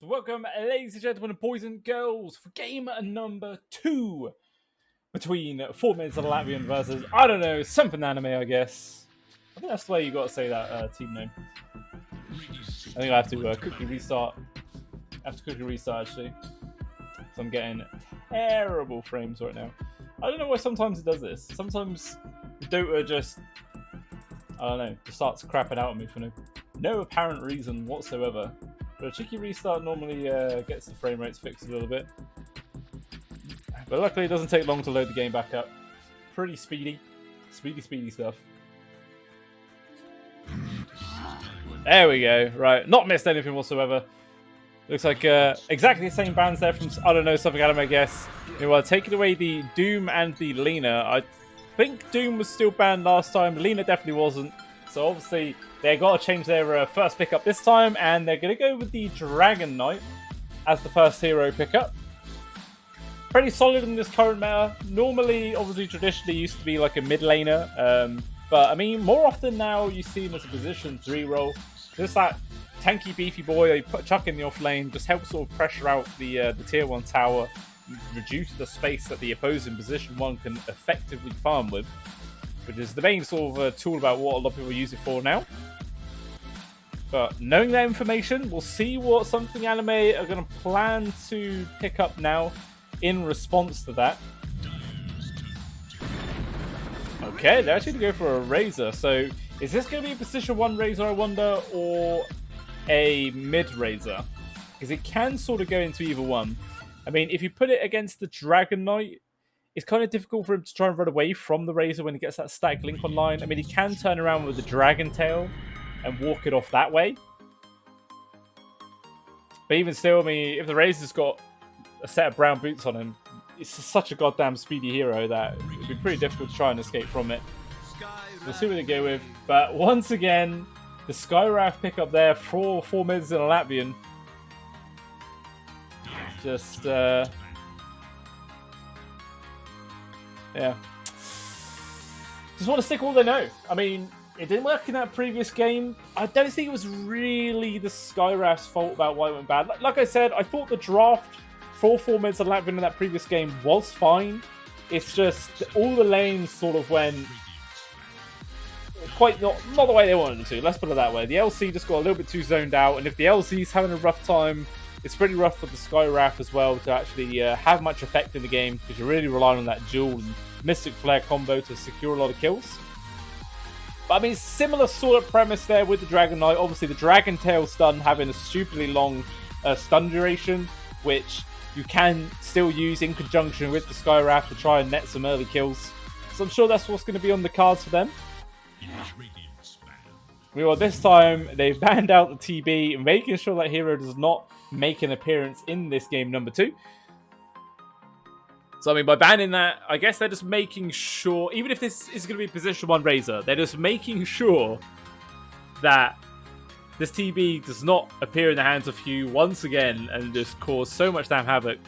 So welcome, ladies and gentlemen, boys and girls, for game number 2 between 4 Minutes of Latvian versus, I don't know, SomethingAnime, I guess. I think that's the way you got to say that team name. I think I have to quickly restart. Actually. So I'm getting terrible frames right now. I don't know why sometimes it does this. Sometimes Dota just, I don't know, just starts crapping out on me for no apparent reason whatsoever. But a cheeky restart normally gets the frame rates fixed a little bit. But luckily it doesn't take long to load the game back up. Pretty speedy. Speedy stuff. There we go. Right, not missed anything whatsoever. Looks like exactly the same bands there from, I don't know, SomethingAnime, I guess. Meanwhile, taking away the Doom and the Lena. I think Doom was still banned last time. Lena definitely wasn't. So obviously, they got to change their first pickup this time, and they're going to go with the Dragon Knight as the first hero pickup. Pretty solid in this current meta. Normally, obviously, traditionally used to be like a mid laner, but I mean, more often now you see him as a position 3 role. Just that tanky, beefy boy they chuck in the off lane, just helps sort of pressure out the tier 1 tower, reduce the space that the opposing position 1 can effectively farm with. Which is the main sort of tool about what a lot of people use it for now. But knowing that information, we'll see what SomethingAnime are going to plan to pick up now in response to that. Okay, they're actually going to go for a Razor. So is this going to be a position 1 Razor, I wonder, or a mid Razor? Because it can sort of go into either one. I mean, if you put it against the Dragon Knight, it's kind of difficult for him to try and run away from the Razor when he gets that static link online. I mean, he can turn around with the Dragon Tail and walk it off that way. But even still, I mean, if the Razor's got a set of brown boots on him, it's such a goddamn speedy hero that it'd be pretty difficult to try and escape from it. We'll see what they go with. But once again, the Skywrath pickup there for 4 minutes in a Latvian. Just, yeah. Just want to stick all they know. I mean, it didn't work in that previous game. I don't think it was really the Skywrath's fault about why it went bad. Like I said, I thought the draft for 4 minutes of Latvian in that previous game was fine. It's just all the lanes sort of went quite not the way they wanted them to. Let's put it that way. The LC just got a little bit too zoned out, and if the LC's having a rough time, it's pretty rough for the Skywrath as well to actually have much effect in the game, because you're really relying on that duel and Mystic Flare combo to secure a lot of kills. But I mean, similar sort of premise there with the Dragon Knight. Obviously, the Dragon Tail stun having a stupidly long stun duration, which you can still use in conjunction with the Skywrath to try and net some early kills. So I'm sure that's what's going to be on the cards for them. Meanwhile, this time, they've banned out the TB, making sure that hero does not make an appearance in this game number 2. So, I mean, by banning that, I guess they're just making sure, even if this is going to be position 1 Razor, they're just making sure that this TB does not appear in the hands of Hugh once again and just cause so much damn havoc.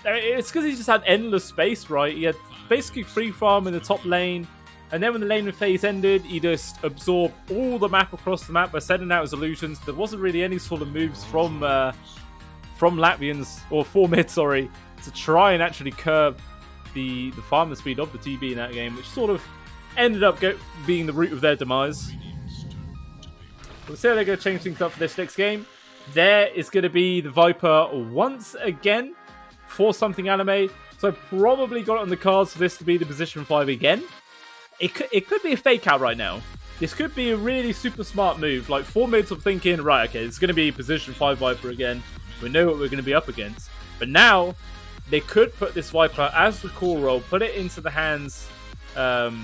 It's because he just had endless space, right? He had basically free farm in the top lane, and then when the laning phase ended, he just absorbed all the map across the map by sending out his illusions. There wasn't really any sort of moves from Latvians, or 4 mid, sorry, to try and actually curb the farming speed of the TB in that game, which sort of ended up being the root of their demise. We'll see how they're going to change things up for this next game. There is going to be the Viper once again for SomethingAnime. So I probably got it on the cards for this to be the position 5 again. It could be a fake out right now. This could be a really super smart move. Like 4 mids of thinking, right, okay, it's going to be position 5 Viper again. We know what we're going to be up against. But now, they could put this Viper as the core role, put it into the hands of,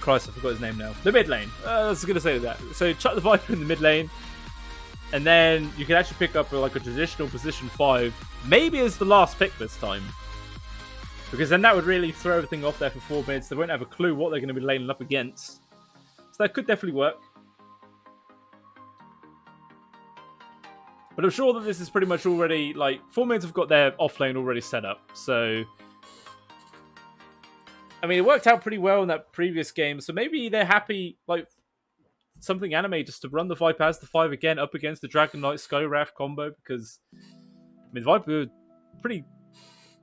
Christ, I forgot his name now. The mid lane. I was going to say that. So chuck the Viper in the mid lane, and then you can actually pick up like a traditional position 5, maybe as the last pick this time. Because then that would really throw everything off there for 4 mids. They won't have a clue what they're going to be laning up against. So that could definitely work. But I'm sure that this is pretty much already, like, 4 mids have got their offlane already set up. So, I mean, it worked out pretty well in that previous game. So maybe they're happy, like, Something Anime just to run the Viper as the 5 again up against the Dragon Knight Skywrath combo, because I mean Viper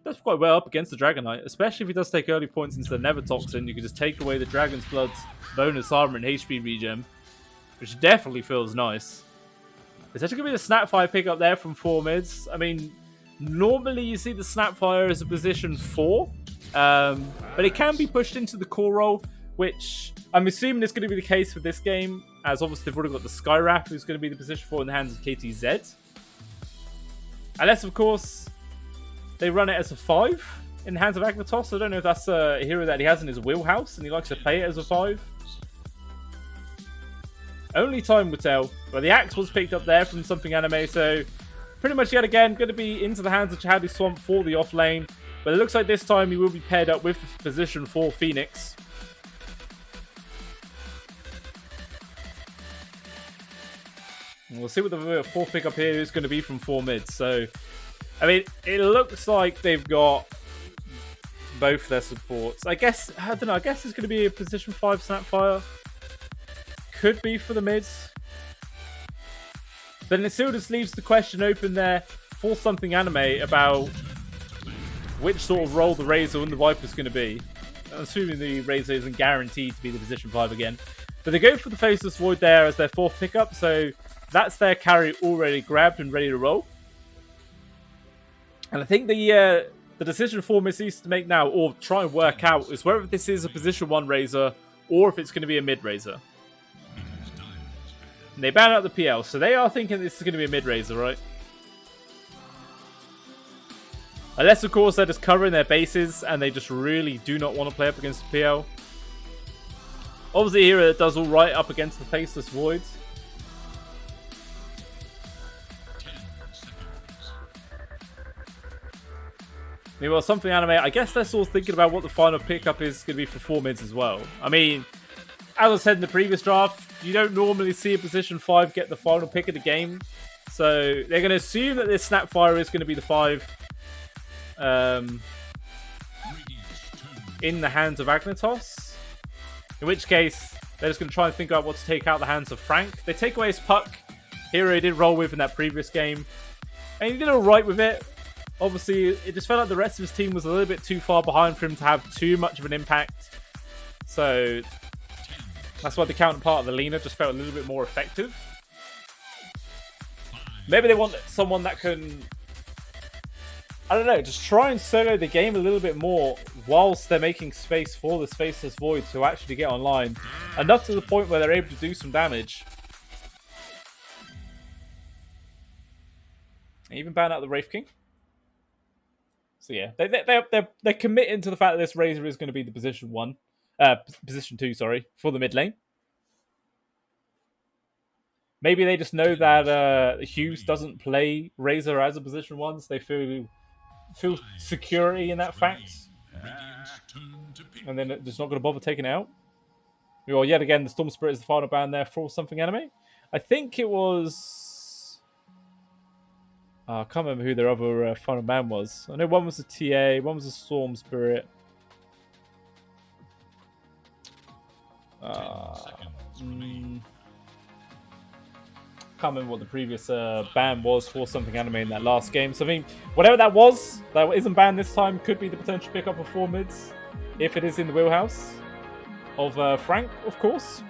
does quite well up against the Dragon Knight, especially if he does take early points into the Nether Toxin. You can just take away the Dragon's Blood's bonus armor and HP regen, which definitely feels nice. It's actually going to be the Snapfire pick up there from 4 mids. I mean, normally you see the Snapfire as a position 4, but it can be pushed into the core role, which I'm assuming is going to be the case for this game, as obviously they've already got the Skywrath, who's going to be the position 4 in the hands of KTZ. Unless, of course, they run it as a 5 in the hands of Agnatos. I don't know if that's a hero that he has in his wheelhouse, and he likes to play it as a 5. Only time will tell. But the axe was picked up there from Something Anime, so pretty much yet again going to be into the hands of Chihadi Swamp for the off lane. But it looks like this time he will be paired up with the position 4 Phoenix. And we'll see what the 4th pickup here is going to be from 4 mids. So, I mean, it looks like they've got both their supports. I guess, I don't know, I guess it's going to be a position 5 Snapfire. Could be for the mids. Then it still just leaves the question open there for Something Anime about which sort of role the Razor and the Viper is going to be. I'm assuming the Razor isn't guaranteed to be the position 5 again. But they go for the Faceless Void there as their 4th pickup, so that's their carry already grabbed and ready to roll. And I think the decision for Miss East to make now, or try and work out, is whether this is a position 1 Razor or if it's going to be a mid Razor. And they ban out the PL, so they are thinking this is going to be a mid Razor, right? Unless, of course, they're just covering their bases and they just really do not want to play up against the PL. Obviously, here it does all right up against the Faceless Voids. Meanwhile, Something Anime, I guess they're sort of thinking about what the final pickup is going to be for 4 mids as well. I mean, as I said in the previous draft, you don't normally see a position 5 get the final pick of the game. So they're going to assume that this Snapfire is going to be the 5 in the hands of Agnatos. In which case, they're just going to try and think out what to take out the hands of Frank. They take away his puck. Hero he did roll with in that previous game. And he did alright with it. Obviously, it just felt like the rest of his team was a little bit too far behind for him to have too much of an impact. So that's why the counterpart of the Lina just felt a little bit more effective. Maybe they want someone that can, I don't know, just try and solo the game a little bit more whilst they're making space for the Faceless Void to actually get online. Enough to the point where they're able to do some damage. And even ban out the Wraith King. So yeah, they're committing to the fact that this Razor is going to be the position 2, sorry, for the mid lane. Maybe they just know that Hughes doesn't play Razor as a position 1, so they feel security in that fact. And then they're just not going to bother taking it out. Well, yet again, the Storm Spirit is the final ban there for Something Anime. I think it was... I can't remember who their other final ban was. I know one was a TA, one was a Storm Spirit. Can't remember what the previous ban was for Something Anime in that last game. So I mean, whatever that was, that isn't banned this time, could be the potential pickup of 4 mids, if it is in the wheelhouse of Frank, of course.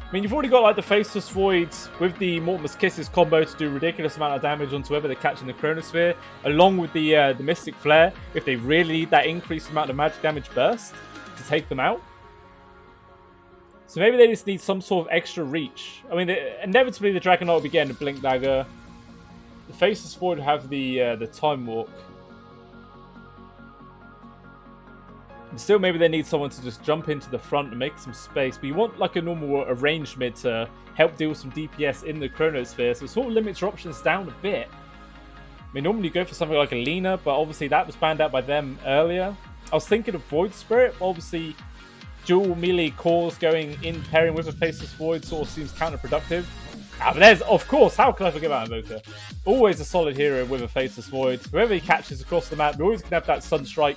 I mean, you've already got like the Faceless Voids with the Mortimer's Kisses combo to do a ridiculous amount of damage onto whoever they catch in the Chronosphere, along with the Mystic Flare, if they really need that increased amount of magic damage burst to take them out. So maybe they just need some sort of extra reach. I mean, inevitably the Dragon Knight will be getting a Blink Dagger. The Faceless Void have the Time Walk. And still, maybe they need someone to just jump into the front and make some space. But you want like a normal ranged mid to help deal with some DPS in the Chronosphere. So it sort of limits your options down a bit. I mean, normally you go for something like a Lina, but obviously that was banned out by them earlier. I was thinking of Void Spirit. Obviously, dual melee cores going in pairing with a Faceless Void sort of seems counterproductive. But there's, of course, how can I forget about Invoker? Always a solid hero with a Faceless Void. Whoever he catches across the map, we're always going to have that Sunstrike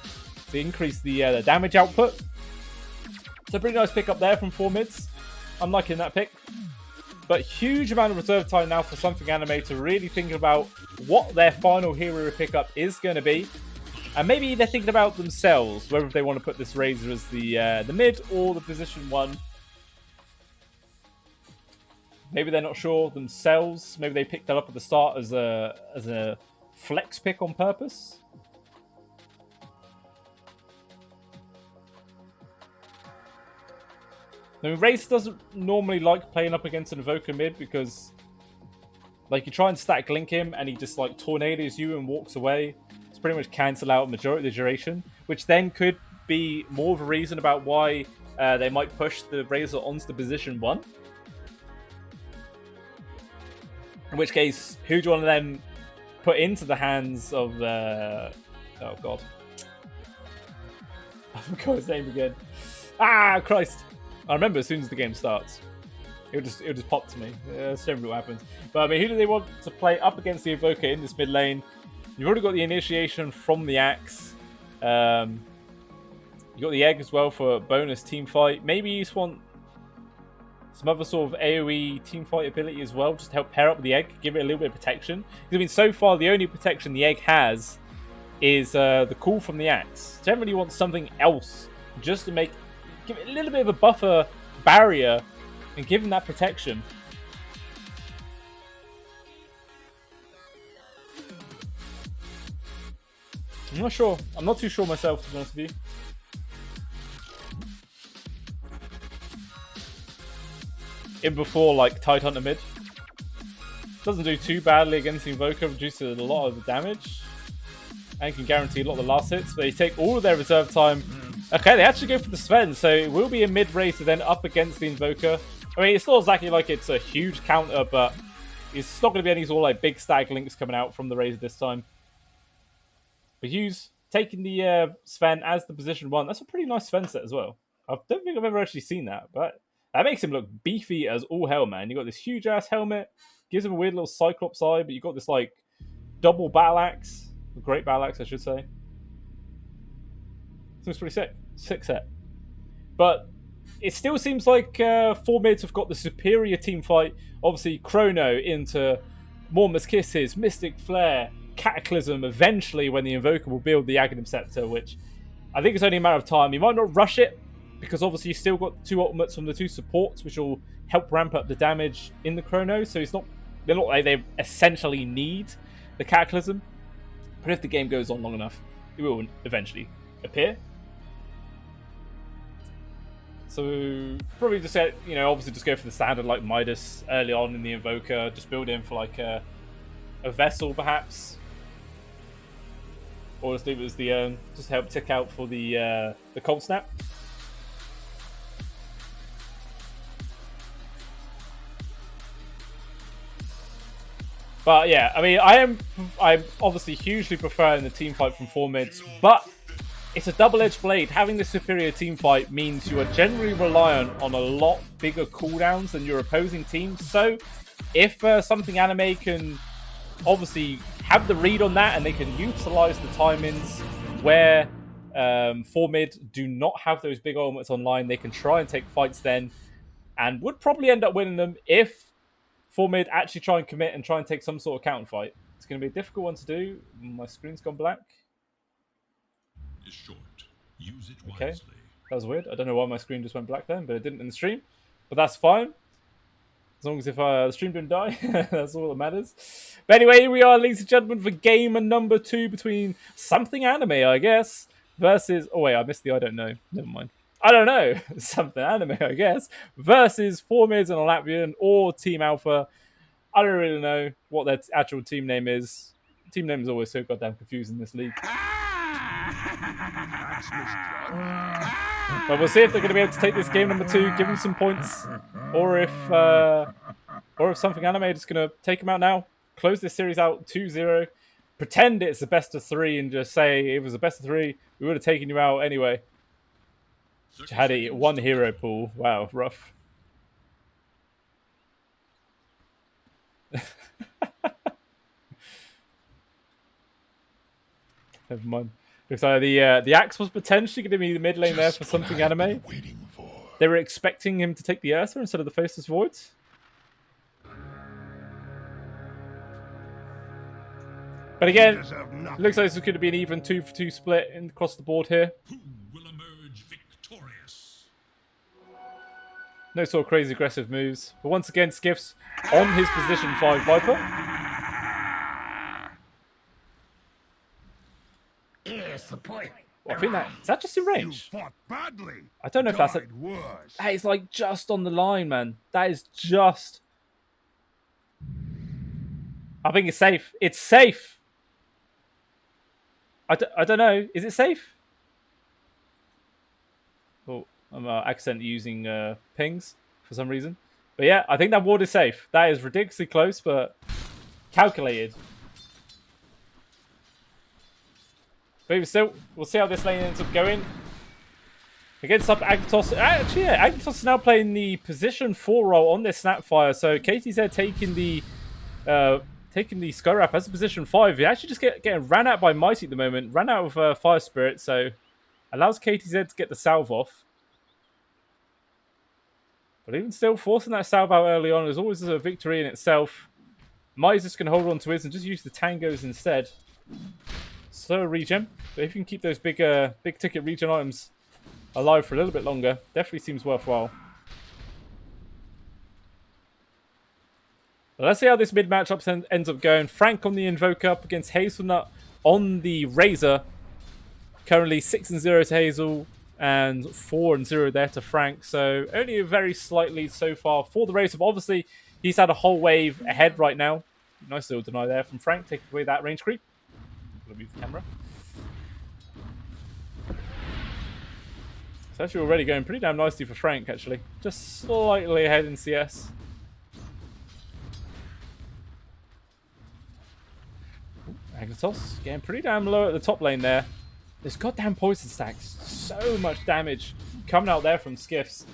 to increase the damage output. So pretty nice pick up there from 4 mids. I'm liking that pick. But huge amount of reserve time now for SomethingAnime to really think about what their final hero pickup is going to be. And maybe they're thinking about themselves, whether they want to put this Razor as the mid or the position 1. Maybe they're not sure themselves. Maybe they picked that up at the start as a flex pick on purpose. I mean, Race doesn't normally like playing up against an Evoker mid because, like, you try and stack link him and he just, like, tornadoes you and walks away. It's pretty much cancel out majority of the duration, which then could be more of a reason about why they might push the Razor onto the position 1. In which case, who do you want to then put into the hands of oh god. I forgot his name again. Ah, Christ. I remember as soon as the game starts. It'll just pop to me. That's generally what happens. But I mean, who do they want to play up against the Evoker in this mid lane? You've already got the initiation from the Axe. You got the egg as well for bonus team fight. Maybe you just want some other sort of AoE team fight ability as well, just to help pair up with the egg, give it a little bit of protection. Because I mean, so far the only protection the egg has is the call from the Axe. Generally, you want something else just to give it a little bit of a buffer barrier and give him that protection. I'm not sure. I'm not too sure myself, to be honest with you. In before, like, Tidehunter mid. Doesn't do too badly against the Invoker, reduces a lot of the damage. And can guarantee a lot of the last hits. But they take all of their reserve time. Okay, they actually go for the Sven, so it will be a mid-racer then up against the Invoker. I mean, it's not exactly like it's a huge counter, but it's not going to be any sort of like big stag links coming out from the Razor this time. But Hughes taking the Sven as the position 1. That's a pretty nice Sven set as well. I don't think I've ever actually seen that, but that makes him look beefy as all hell, man. You got this huge-ass helmet, gives him a weird little Cyclops eye, but you got this, like, double battle axe. A great battle axe, I should say. Seems pretty sick. Sick set. But it still seems like 4 mids have got the superior team fight. Obviously, Chrono into Morma's Kisses, Mystic Flare, Cataclysm, eventually when the Invoker will build the Aghanim Scepter, which I think it's only a matter of time. You might not rush it, because obviously you've still got 2 ultimates from the 2 supports, which will help ramp up the damage in the Chrono. So they're not like they essentially need the Cataclysm. But if the game goes on long enough, it will eventually appear. So probably just obviously just go for the standard like Midas early on in the Invoker. Just build in for like a vessel perhaps, or just leave it as the just help tick out for the cold snap. But yeah, I mean, I'm obviously hugely preferring the team fight from 4 mids, but it's a double-edged blade. Having the superior team fight means you are generally reliant on a lot bigger cooldowns than your opposing team. So if SomethingAnime can obviously have the read on that and they can utilize the timings where 4 mid do not have those big ultimates online, they can try and take fights then and would probably end up winning them if 4 mid actually try and commit and try and take some sort of counter fight. It's going to be a difficult one to do. My screen's gone black. Is short. Use it okay, wisely. That was weird. I don't know why my screen just went black then, but it didn't in the stream. But that's fine. As long as if the stream didn't die, that's all that matters. But anyway, here we are, ladies and gentlemen, for game number 2 between SomethingAnime, I guess, versus... Oh, wait, I missed the I don't know. Never mind. I don't know. SomethingAnime, I guess, versus 4 mids and a Latvian or TeamAlpha. I don't really know what their actual team name is. Team name is always so goddamn confusing in this league. But we'll see if they're going to be able to take this game number 2, give them some points, or if SomethingAnime is going to take them out now, close this series out 2-0, pretend it's the best of 3, and just say if it was the best of 3, we would have taken you out anyway. Had a 1 hero pool. Wow, rough. Never mind. Looks like the Axe was potentially going to be the mid lane there for SomethingAnime. they were expecting him to take the Ursa instead of the Faceless Voids. But again, it looks like this could have been an even 2-for-2 split across the board here. Who will emerge victorious? No sort of crazy aggressive moves. But once again, Skiff's on his position 5 Viper. Well, I think is that just in range? I don't know if that's a... That is like just on the line, man. That is just... I think it's safe. It's safe! I don't know. Is it safe? Oh, I'm accidentally using pings for some reason. But yeah, I think that ward is safe. That is ridiculously close, but calculated. But even still, we'll see how this lane ends up going. Against up Agnatos. Actually, yeah, Agnatos is now playing the position 4 role on this Snapfire. So KTZ taking the Skywrap as a position 5. He actually just getting ran out by Mighty at the moment. Ran out of Fire Spirit, so allows KTZ to get the salve off. But even still, forcing that salve out early on is always a victory in itself. Mighty's just going to hold on to his and just use the tangos instead. Slow regen, but if you can keep those big ticket regen items alive for a little bit longer, definitely seems worthwhile. But let's see how this mid matchup ends up going. Frank on the Invoker up against Hazelnut on the Razor. Currently 6-0 to Hazel and 4-0 there to Frank. So only a very slight lead so far for the Razor. But obviously he's had a whole wave ahead right now. Nice little deny there from Frank, taking away that range creep. Move the camera. It's actually already going pretty damn nicely for Frank, actually. Just slightly ahead in CS. Agnatos getting pretty damn low at the top lane there. There's goddamn poison stacks. So much damage coming out there from Skiffs.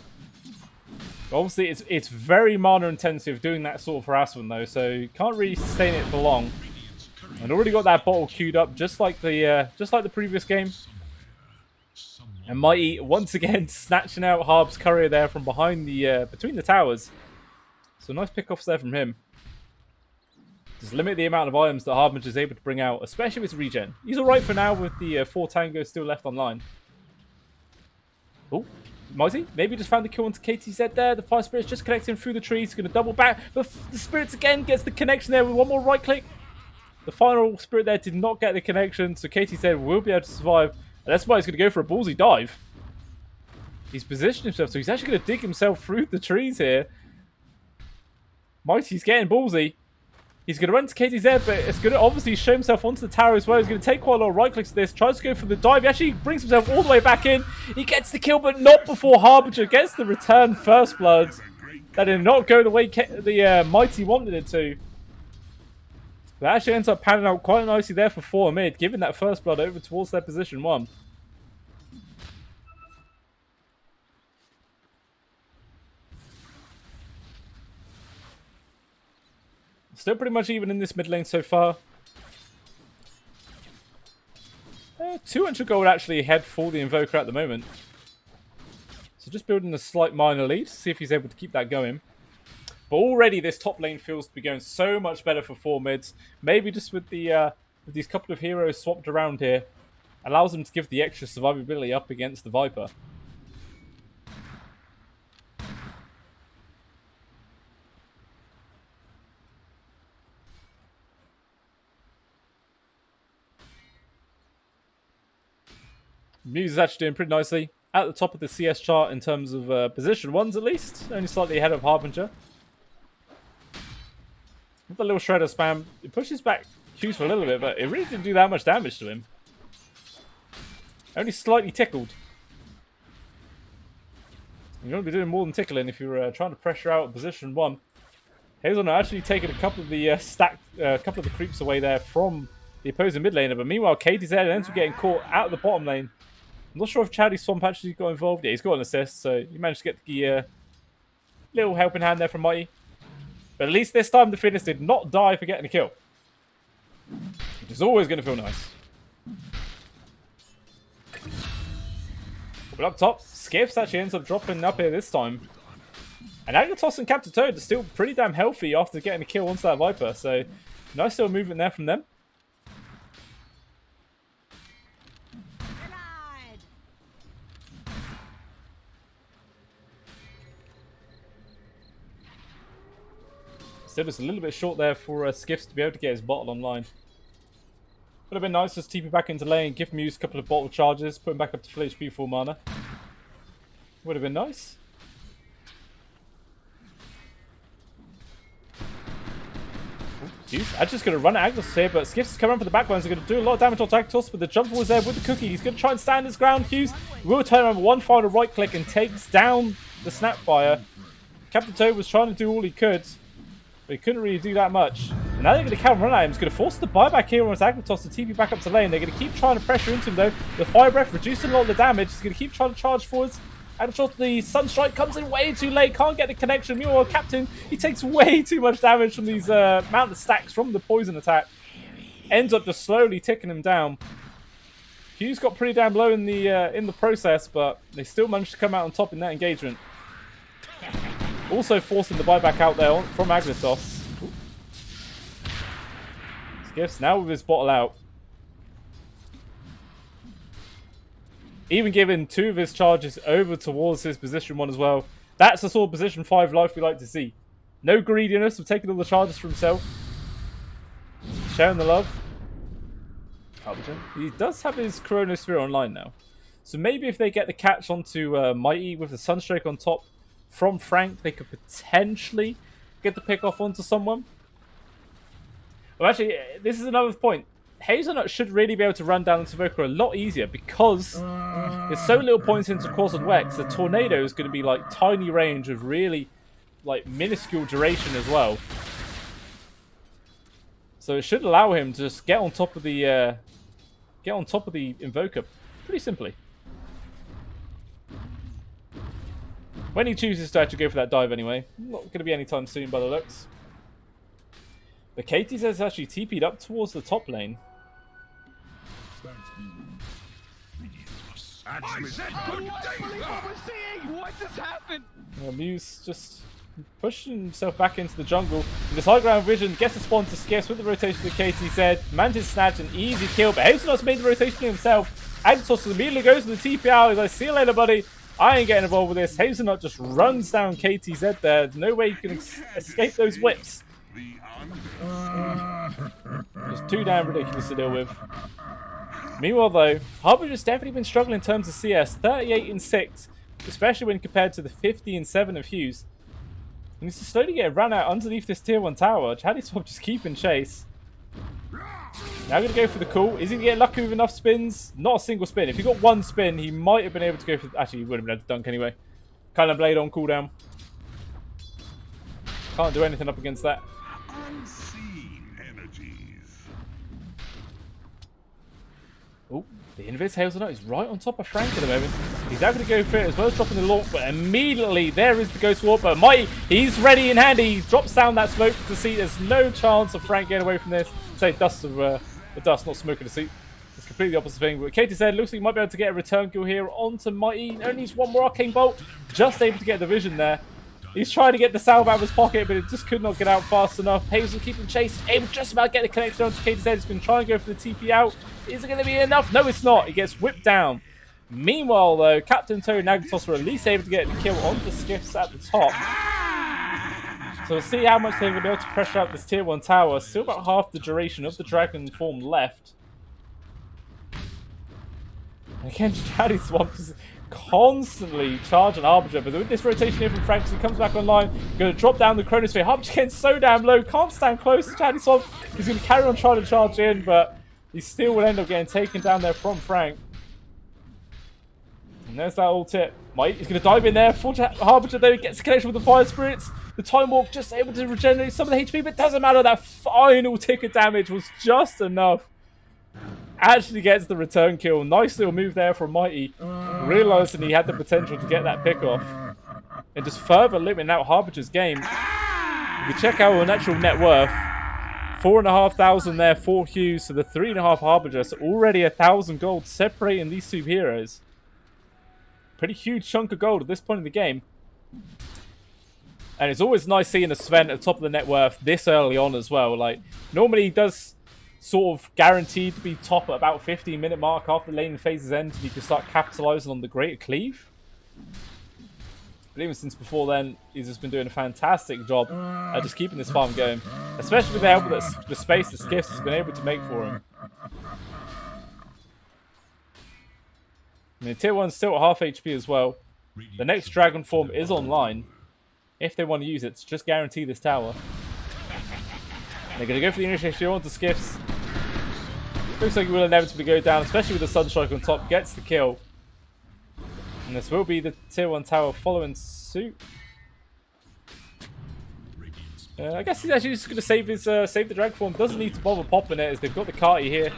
But obviously, it's very mana intensive doing that sort of harassment, though, so you can't really sustain it for long. And already got that bottle queued up, just like the previous game. And Mighty once again snatching out Harb's courier there from behind the between the towers. So nice pickoffs there from him. Just limit the amount of items that Harbinger is able to bring out, especially with regen. He's alright for now with the 4 tangos still left online. Oh, Mighty maybe just found the kill onto KTZ there. The Fire Spirit's just connecting through the trees. He's going to double back, but the Spirits again gets the connection there with one more right click. The final Spirit there did not get the connection, so KTZ will be able to survive. And that's why he's going to go for a ballsy dive. He's positioned himself, so he's actually going to dig himself through the trees here. Mighty's getting ballsy. He's going to run to KTZ, but it's going to obviously show himself onto the tower as well. He's going to take quite a lot of right clicks to this. Tries to go for the dive. He actually brings himself all the way back in. He gets the kill, but not before Harbinger gets the return first blood. That did not go the way the Mighty wanted it to. That actually ends up panning out quite nicely there for 4 mid, giving that first blood over towards their position 1. Still pretty much even in this mid lane so far. 200 gold actually ahead for the Invoker at the moment. So just building a slight minor lead, see if he's able to keep that going. But already this top lane feels to be going so much better for 4 mids. Maybe just with the with these couple of heroes swapped around here, allows them to give the extra survivability up against the Viper. Muse is actually doing pretty nicely. At the top of the CS chart in terms of position 1s at least. Only slightly ahead of Harbinger. With the little Shredder spam, it pushes back Q's for a little bit, but it really didn't do that much damage to him. Only slightly tickled. You're going to be doing more than tickling if you're trying to pressure out position 1. Hazelnut actually taking a couple of the couple of the creeps away there from the opposing mid laner, but meanwhile KTZ ends up getting caught out of the bottom lane. I'm not sure if Chaddy Swamp actually got involved. Yeah, he's got an assist, so he managed to get the little helping hand there from Mighty. But at least this time the Fitness did not die for getting a kill, which is always going to feel nice. But up top, Skips actually ends up dropping up here this time. And Agatos and Captain Toad are still pretty damn healthy after getting a kill onto that Viper. So, nice little movement there from them. Still just a little bit short there for Skips to be able to get his bottle online. Would have been nice just TP back into lane, give Muse a couple of bottle charges, put him back up to full HP, full mana. Would have been nice. Muse actually just going to run at Agnes here, but Skips is coming around for the backbones. They're going to do a lot of damage on Agnes, but the jump was there with the cookie. He's going to try and stand his ground. Hughes will turn around with one final right click and takes down the Snapfire. Captain Toad was trying to do all he could, but he couldn't really do that much. And now they're going to counter run at him. It's going to force the buyback here on Agnes to TP back up to lane. They're going to keep trying to pressure into him though. The Fire Breath reducing a lot of the damage. He's going to keep trying to charge forwards. Agnes, the Sunstrike comes in way too late. Can't get the connection. Meanwhile, Captain, he takes way too much damage from these amount of stacks from the poison attack. Ends up just slowly ticking him down. Hughes got pretty damn low in the process, but they still managed to come out on top in that engagement. Also forcing the buyback out there from Agnetos. Skips now with his bottle out. Even giving 2 of his charges over towards his position 1 as well. That's the sort of position 5 life we like to see. No greediness of taking all the charges for himself. Sharing the love. He does have his Chronosphere online now. So maybe if they get the catch onto Mighty with the Sunstrike on top from Frank, they could potentially get the pick off onto someone. Well, actually, this is another point. Hazelnut should really be able to run down into Voker a lot easier because there's so little points into Course and Wex. The Tornado is going to be like tiny range of really like minuscule duration as well. So it should allow him to just get on top of the Invoker pretty simply. When he chooses to actually go for that dive anyway. Not going to be anytime soon by the looks. But Katie says actually TP'd up towards the top lane. What just happened? Muse just pushing himself back into the jungle. And this high ground vision gets a spawn to Skips with the rotation that Katie said. Mantis snatch an easy kill, but Hazelnut's made the rotation himself. Agnetos immediately goes to the TP out. He's like, see you later, buddy. I ain't getting involved with this. Hazelnut just runs down KTZ there. There's no way you can escape those whips. Just too damn ridiculous to deal with. Meanwhile, though, Harbinger's definitely been struggling in terms of CS. 38 and 6, especially when compared to the 50 and 7 of Hughes. And he's slowly getting run out underneath this tier 1 tower. Chaddy just keeping chase. Now going to go for the call. Is he going to get lucky with enough spins? Not a single spin. If he got 1 spin, he might have been able to go for... Actually, he would have been able to dunk anyway. Kind of blade on cooldown. Can't do anything up against that. Unseen energies. Oh, the Invis Hazelnut is right on top of Frank at the moment. He's now going to go for it as well as dropping the launch, but immediately there is the Ghost Warp. But Mighty, he's ready and handy. He drops down that smoke to see there's no chance of Frank getting away from this. Say dust of the dust, not smoke in the seat. It's completely the opposite thing. But Katie said, looks like he might be able to get a return kill here onto Mighty. Only needs 1 more Arcane Bolt. Just able to get the vision there. He's trying to get the salve out of his pocket, but it just could not get out fast enough. Hazel keeping chase, able just about to get the connection onto KTZ. He's going to try and go for the TP out. Is it going to be enough? No, it's not. He gets whipped down. Meanwhile, though, Captain Toad and Agatos were at least able to get the kill onto Skips at the top. So we'll see how much they're going to be able to pressure out this tier 1 tower. Still about half the duration of the Dragon form left. And again, Chatty Swamp is constantly charging Harbinger, but with this rotation here from Frank, he comes back online, going to drop down the Chronosphere. Harbinger getting so damn low, can't stand close to Chatty Swamp. He's going to carry on trying to charge in, but he still will end up getting taken down there from Frank. And there's that old tip. Mike is going to dive in there. Full Harbinger though gets a connection with the Fire Spirits. The Time Walk just able to regenerate some of the HP, but it doesn't matter. That final tick of damage was just enough. Actually gets the return kill. Nice little move there from Mighty. Realising he had the potential to get that pick off. And just further limiting out Harbinger's game. If you check out our natural net worth, 4,500 there for Hughes to the 3.5 Harbinger. So already 1,000 gold separating these two heroes. pretty huge chunk of gold at this point in the game. And it's always nice seeing a Sven at the top of the net worth this early on as well. Like, normally he does sort of guaranteed to be top at about 15-minute mark after the laning phases end, and you can start capitalizing on the greater cleave. But even since before then, he's just been doing a fantastic job at just keeping this farm going, especially with the help of the space that Skiffs has been able to make for him. I mean, tier 1's still at half HP as well. The next dragon form is online. If they want to use it, to just guarantee this tower. They're going to go for the initiation onto Skiffs. Looks like he will inevitably go down, especially with the Sunstrike on top. Gets the kill. And this will be the tier 1 tower following suit. I guess he's actually just going to save his save the drag form. Doesn't need to bother popping it, as they've got the Carty here,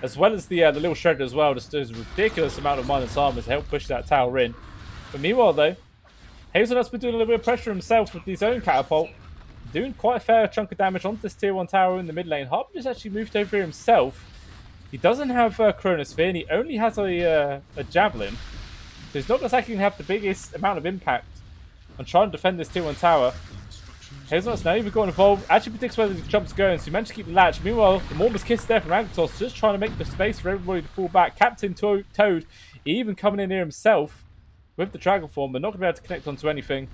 as well as the little shredder as well. Just does a ridiculous amount of minus armor to help push that tower in. But meanwhile, though, Hazelnut's been doing a little bit of pressure himself with his own catapult, doing quite a fair chunk of damage onto this tier 1 tower in the mid lane. Harp just actually moved over himself. He doesn't have Chronosphere, and he only has a Javelin. So he's not exactly going to have the biggest amount of impact on trying to defend this tier 1 tower. Hazelnut's now even got involved, actually predicts where the jump's going, so he managed to keep the latch. Meanwhile, the Mormons kiss there from Agritos, just trying to make the space for everybody to fall back. Captain Toad even coming in here himself with the Dragon form, but not going to be able to connect onto anything.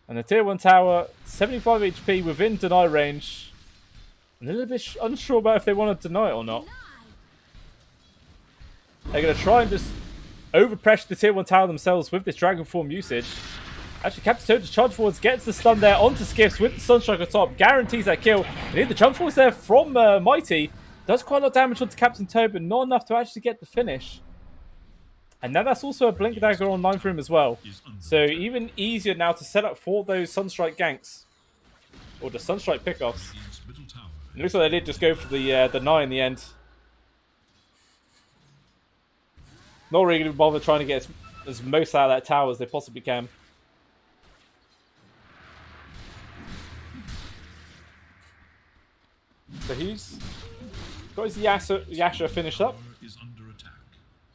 And the tier 1 tower, 75 HP within deny range. I'm a little bit unsure about if they want to deny it or not. They're going to try and just overpressure the tier 1 tower themselves with this Dragon form usage. Actually, Captain Toad just charge forwards, gets the stun there onto Skiffs with the Sunstrike on top, guarantees that kill. And the jump force there from Mighty does quite a lot of damage onto Captain Toad, but not enough to actually get the finish. And now that's also a Blink Dagger online for him as well. So even easier now to set up for those Sunstrike ganks. Or just Sunstrike pickoffs. It looks like they did just go for the 9 in the end. Not really going to bother trying to get as most out of that tower as they possibly can. So he's got his Yasha finished up.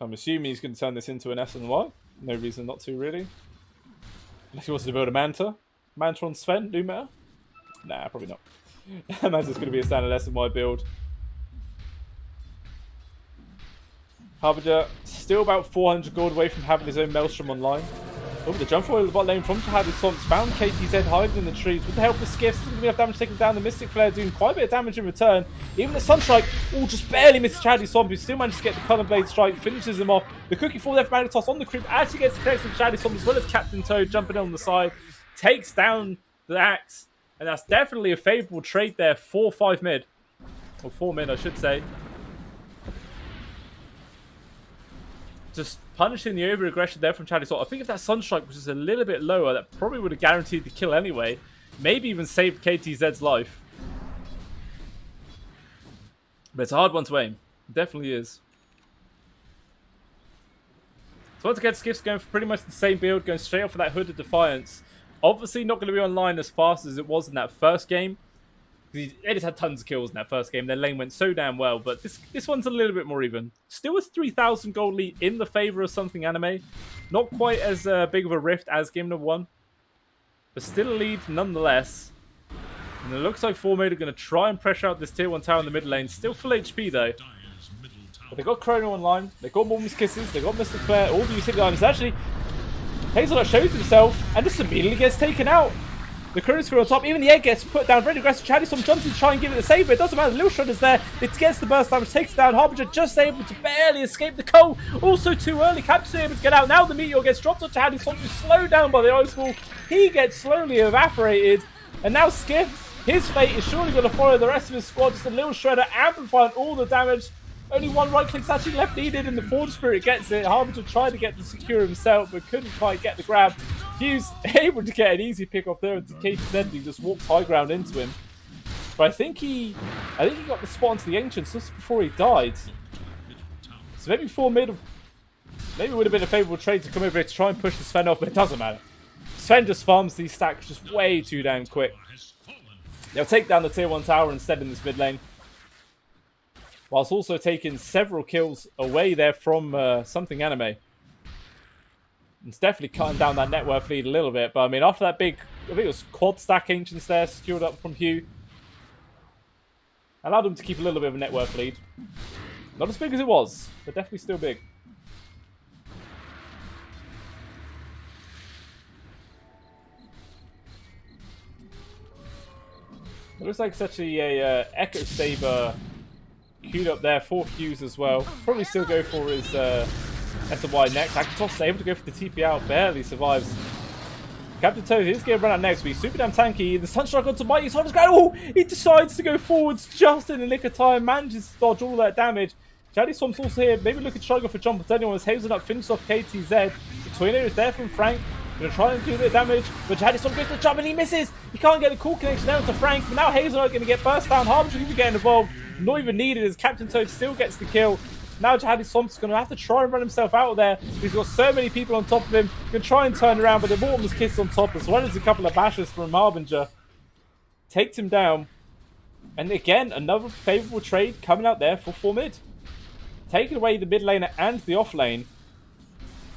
I'm assuming he's going to turn this into an S&Y. No reason not to, really. Unless he wants to build a Manta. Manta on Sven, new meta? Nah, probably not. Manta's going to be a standard S&Y build. Harbinger still about 400 gold away from having his own Maelstrom online. Oh, the jump forward in the bot lane from Jihadi Swamps found KTZ hiding in the trees with the help of Skiffs. Doesn't really have damage taken down. The Mystic Flare doing quite a bit of damage in return. Even the Sunstrike, just barely misses Jihadi Swamp, who still manages to get the Color Blade Strike, finishes him off. The Cookie Fall there from Agritos on the creep actually gets the connection with Jihadi Swamp, as well as Captain Toad jumping in on the side. Takes down the axe, and that's definitely a favourable trade there for 5 mid. Or 4 mid, I should say. Just punishing the over-aggression there from Jihadi Swamp. I think if that Sunstrike was just a little bit lower, that probably would have guaranteed the kill anyway. Maybe even saved KTZ's life. But it's a hard one to aim. It definitely is. So once again, Skiff's going for pretty much the same build, going straight up for that Hooded Defiance. Obviously not going to be online as fast as it was in that first game. He just had tons of kills in that first game. Their lane went so damn well, but this one's a little bit more even. Still with 3,000 gold lead in the favour of SomethingAnime. Not quite as big of a rift as game number 1, but still a lead nonetheless. And it looks like 4 mid are going to try and pressure out this tier 1 tower in the mid lane. Still full HP though. But they got Chrono online, they got Mormon's Kisses, they got Mystic Flare, all the utility items. Actually, Hazelnut shows himself and just immediately gets taken out. The Chronosphere on top, even the egg gets put down very aggressive. Jihadi Swamp jumps in to try and give it a save, but it doesn't matter. The little shot is there. It gets the burst damage, takes it down. Harbinger just able to barely escape the coal. Also too early. Captain able to get out. Now the Meteor gets dropped on Jihadi Swamp, who's slowed down by the Ice Wall. He gets slowly evaporated. And now Skiff, his fate is surely going to follow the rest of his squad. Just a little shredder amplifying all the damage. Only one right click's actually left needed, and the Forge Spirit gets it. Harbinger tried to get the secure himself, but couldn't quite get the grab. Fuse able to get an easy pick off there, and KTZ just walked high ground into him. But I think he got the spot onto the Ancients just before he died. So maybe 4 mid, maybe it would have been a favourable trade to come over here to try and push the Sven off, but it doesn't matter. Sven just farms these stacks just way too damn quick. They'll take down the tier 1 tower instead in this mid lane, whilst also taking several kills away there from SomethingAnime. It's definitely cutting down that net worth lead a little bit. But I mean, after that big, I think it was quad stack Ancients there, secured up from Hugh. Allowed them to keep a little bit of a net worth lead. Not as big as it was, but definitely still big. It looks like it's actually a Echo Saber queued up there for Hughes as well. Probably still go for his SY next. Akatos able to go for the TP out, barely survives. Captain Toad is going to run out next, but he's super damn tanky. The Sunstrike onto Mighty. He's going, oh, he decides to go forwards just in the nick of time. Manages to dodge all that damage. Jaddy Swamp's also here. Maybe looking to struggle for jump at anyone as Hazelnut finishes off KTZ. The tornado is there from Frank. Going to try and do a bit of damage, but Jaddy Swamp goes to the jump and he misses. He can't get the cool connection down to Frank, but now Hazelnut going to get burst down. Harbinger even getting involved. Not even needed as Captain Toad still gets the kill. Now Jihadi Swamp's going to have to try and run himself out of there. He's got so many people on top of him. Going to try and turn around, but the Mortimer's Kiss on top, as well as a couple of bashes from Harbinger. Takes him down. And again, another favourable trade coming out there for 4 mid. Taking away the mid laner and the off lane.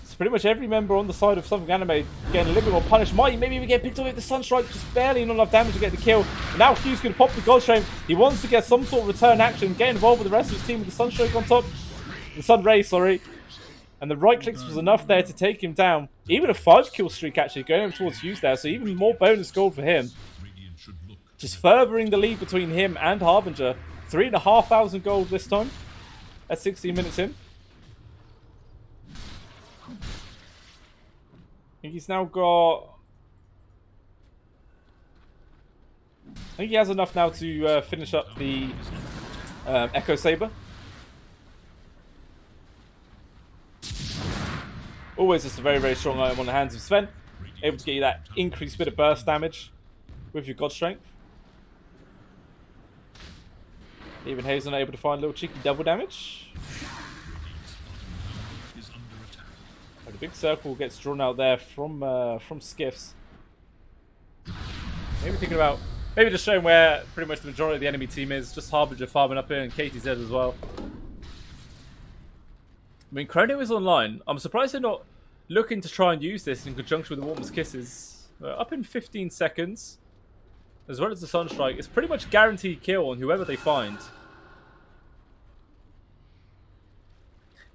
So pretty much every member on the side of SomethingAnime getting a little bit more punished. Might maybe even get picked up with the Sunstrike, just barely not enough damage to get the kill. And now Hugh's going to pop the Godstrain. He wants to get some sort of return action, get involved with the rest of his team with the Sunstrike on top. The Sun Ray, sorry. And the right clicks was enough there to take him down. Even a 5-kill streak actually going over towards Hughes there, so even more bonus gold for him. Just furthering the lead between him and Harbinger. 3,500 gold this time. At 16 minutes in. I think he's now got... I think he has enough now to finish up the Echo Saber. Always just a very, very strong item on the hands of Sven. Able to get you that increased bit of burst damage with your God Strength. Even Hazen able to find a little cheeky double damage. The big circle gets drawn out there from Skiffs. Maybe thinking about, maybe just showing where pretty much the majority of the enemy team is. Just Harbinger farming up here and KTZ as well. I mean, Chrono is online. I'm surprised they're not looking to try and use this in conjunction with the Warmer's Kisses. Up in 15 seconds, as well as the Sunstrike. It's pretty much guaranteed kill on whoever they find.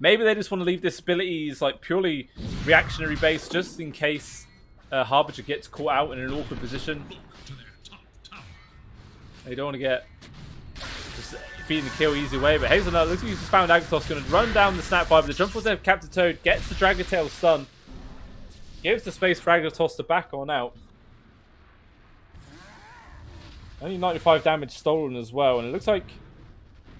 Maybe they just want to leave this ability as like purely reactionary based, just in case Harbinger gets caught out in an awkward position. They don't want to get just beating the kill easy way, but Hazelnut looks like he's just found Agathos going to run down the snap by, but the jump force there of Captain Toad gets the Dragatail stun. Gives the space for Agathos to back on out. Only 95 damage stolen as well, and it looks like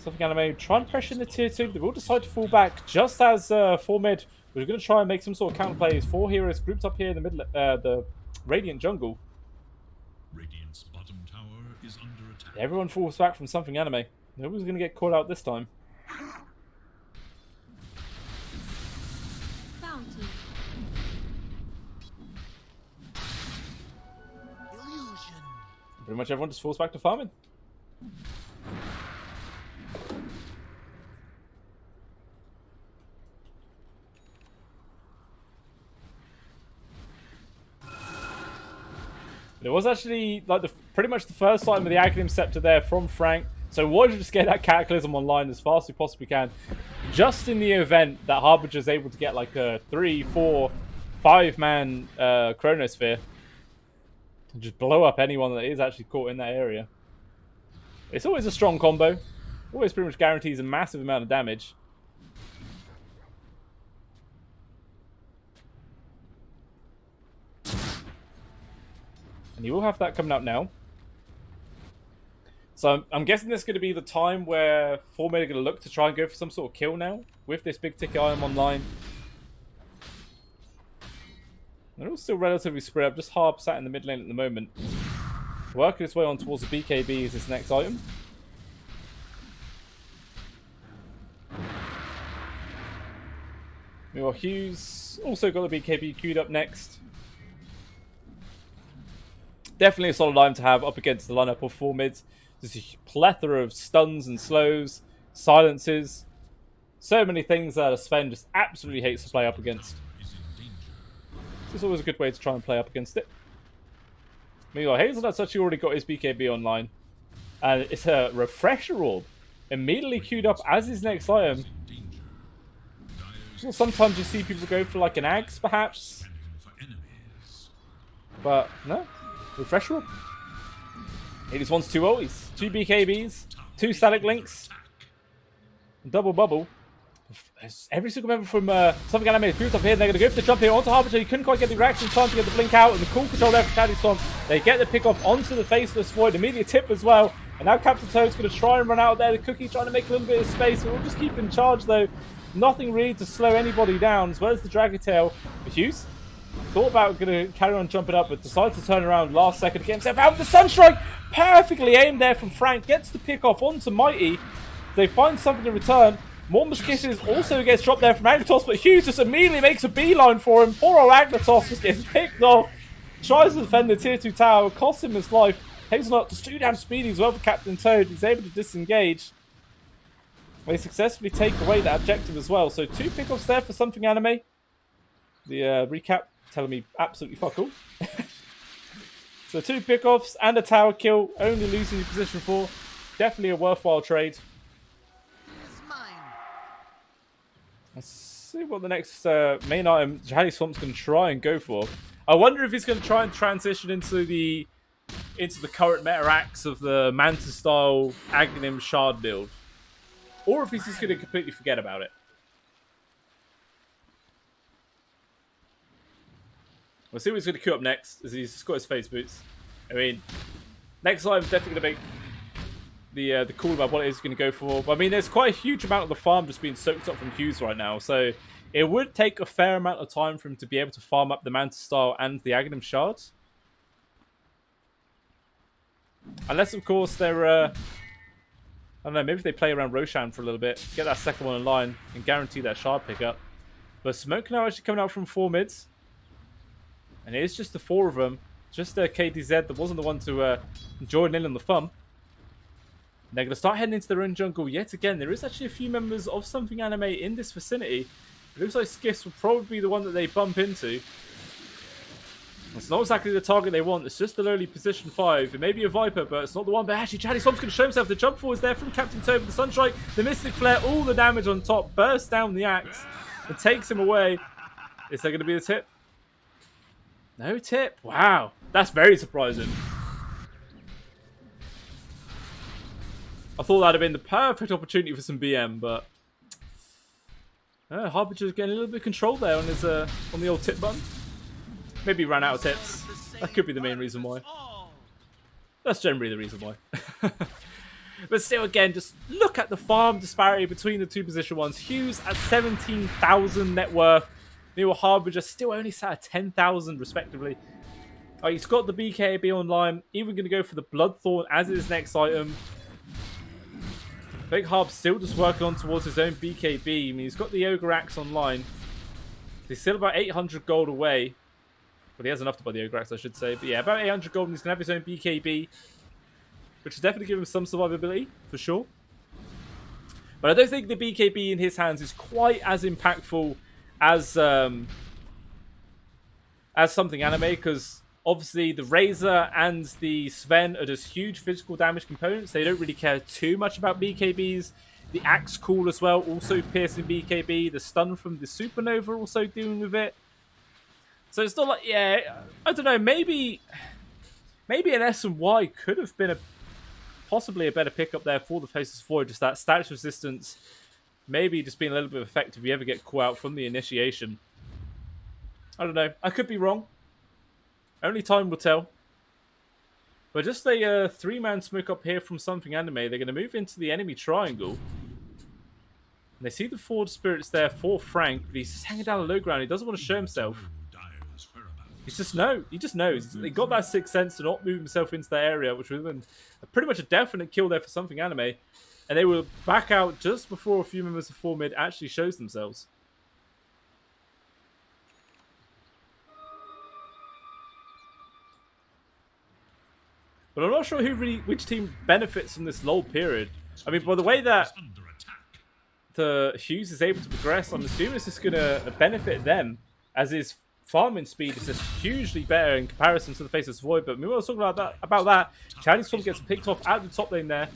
SomethingAnime trying to pressure in the tier 2. They will decide to fall back just as 4 mid. We're going to try and make some sort of counter plays. 4 heroes grouped up here in the middle, the Radiant jungle. Radiant's bottom tower is under attack. Everyone falls back from SomethingAnime. Nobody's going to get caught out this time. Bounty. Illusion. Pretty much everyone just falls back to farming. It was actually like pretty much the first time with the Aghanim Scepter there from Frank. So why don't you just get that Cataclysm online as fast as you possibly can. Just in the event that Harbinger is able to get like a 3, 4, 5-man Chronosphere. And just blow up anyone that is actually caught in that area. It's always a strong combo. Always pretty much guarantees a massive amount of damage. And you will have that coming out now. So I'm guessing this is going to be the time where 4 mid are going to look to try and go for some sort of kill now. With this big ticket item online. They're all still relatively spread up. Just Harb sat in the mid lane at the moment. Working its way on towards the BKB is this next item. Meanwhile, Hughes also got the BKB queued up next. Definitely a solid item to have up against the lineup of 4 mids. There's a plethora of stuns and slows, silences. So many things that Sven just absolutely hates to play up against. It's always a good way to try and play up against it. Meanwhile, Hazelnut's actually already got his BKB online. And it's a refresher orb. Immediately queued up as his next item. Well, sometimes you see people go for like an axe, perhaps. But, no. Refresher orb. He just wants 2 ulties. 2 BKBs. 2 static links. Double bubble. Every single member from SomethingAnime is grouped up here. They're going to go for the jump here onto Harbinger. He couldn't quite get the reaction time to get the blink out. And the cool control there for Caddy. They get the pick off onto the Faceless Void. Immediate tip as well. And now Captain Toad's going to try and run out there. The Cookie trying to make a little bit of space. We'll just keep in charge though. Nothing really to slow anybody down. As well as the Dragon Tail. But Hughes thought about going to carry on jumping up. But decides to turn around last second to get himself out with the Sunstrike. Perfectly aimed there from Frank. Gets the pick off onto Mighty. They find something in return. More Kisses also gets dropped there from Agnatos, but Hughes just immediately makes a beeline for him. Poor old Agnatos just gets picked off. Tries to defend the tier 2 tower, costs him his life. Hazelnut just too damn speedy as well for Captain Toad. He's able to disengage. They successfully take away that objective as well. So 2 pickoffs there for SomethingAnime. The recap telling me absolutely fuck all. So 2 pickoffs and a tower kill, only losing your position 4. Definitely a worthwhile trade. Let's see what the next main item Jihadi Swamp's going to try and go for. I wonder if he's going to try and transition into the current meta axe of the Manta style Aghanim Shard build, or if he's just going to completely forget about it. We'll see what he's going to queue up next, as he's got his face boots. I mean, next item is definitely going to make the call about what it is going to go for. But I mean, there's quite a huge amount of the farm just being soaked up from Hughes right now, so it would take a fair amount of time for him to be able to farm up the Manta Style and the Aghanim Shards. Unless, of course, they're... I don't know, maybe if they play around Roshan for a little bit, get that second one in line, and guarantee that shard pickup. But Smoke now actually coming out from 4 mids. And it is just the 4 of them. Just KDZ that wasn't the one to join in on the fun. They're going to start heading into their own jungle yet again. There is actually a few members of SomethingAnime in this vicinity. It looks like Skiffs will probably be the one that they bump into. It's not exactly the target they want. It's just the lowly position 5. It may be a Viper, but it's not the one. But actually, Jihadi Swamp's going to show himself. The jump forward is there from Captain Toad with the Sunstrike. The Mystic Flare, all the damage on top. Bursts down the axe and takes him away. Is there going to be a tip? No tip. Wow. That's very surprising. I thought that would have been the perfect opportunity for some BM, but Harbinger's getting a little bit of control there on his on the old tip button. Maybe he ran out of tips. That could be the main reason why. That's generally the reason why. But still, again, just look at the farm disparity between the 2 position ones. Hughes at 17,000 net worth. Meanwhile, Harbinger still only sat at 10,000 respectively. He's got the BKB online. Even going to go for the Bloodthorn as his next item. Big Harb still just working on towards his own BKB. I mean, he's got the Ogre Axe online. He's still about 800 gold away. Well, he has enough to buy the Ogre Axe, I should say. But yeah, about 800 gold, and he's going to have his own BKB. Which will definitely give him some survivability, for sure. But I don't think the BKB in his hands is quite as impactful as SomethingAnime, because obviously the Razor and the Sven are just huge physical damage components. They don't really care too much about BKBs. The Axe Call as well, also piercing BKB. The stun from the Supernova also dealing with it. So it's not like, yeah, I don't know, maybe an S and Y could have been possibly a better pickup there for the Faceless Void. Just that status resistance, maybe just being a little bit effective if you ever get caught out from the initiation. I don't know. I could be wrong. Only time will tell. But just a 3-man smoke up here from SomethingAnime. They're going to move into the enemy triangle. And they see the Forge Spirits there for Frank, but he's just hanging down the low ground. He doesn't want to show himself. He just knows. He got that 6th sense to not move himself into that area, which would have been pretty much a definite kill there for SomethingAnime. And they will back out just before a few members of 4 mid actually shows themselves. But I'm not sure which team benefits from this lull period. I mean, by the way that the Hughes is able to progress, I'm assuming this is going to benefit them, as his farming speed is just hugely better in comparison to the Faceless Void. But meanwhile, talking about that, Chinese sort of gets picked off at the top lane there.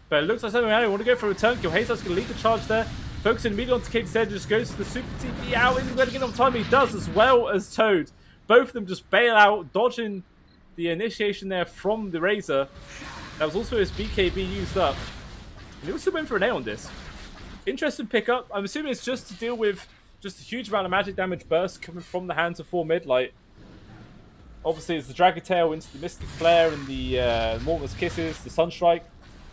But it looks like SomethingAnime want to go for a return kill. Hazard's going to lead the charge there. Focusing immediately on Kate's head, just goes to the Super TP out. Isn't going to get on time. He does, as well as Toad. Both of them just bail out, dodging the initiation there from the Razor. That was also his BKB used up. And he also went for an A on this. Interesting pickup. I'm assuming it's just to deal with just a huge amount of magic damage burst coming from the hands of 4 mid. Like, obviously, it's the Dragon Tail into the Mystic Flare and the Mortimer's Kisses, the Sunstrike.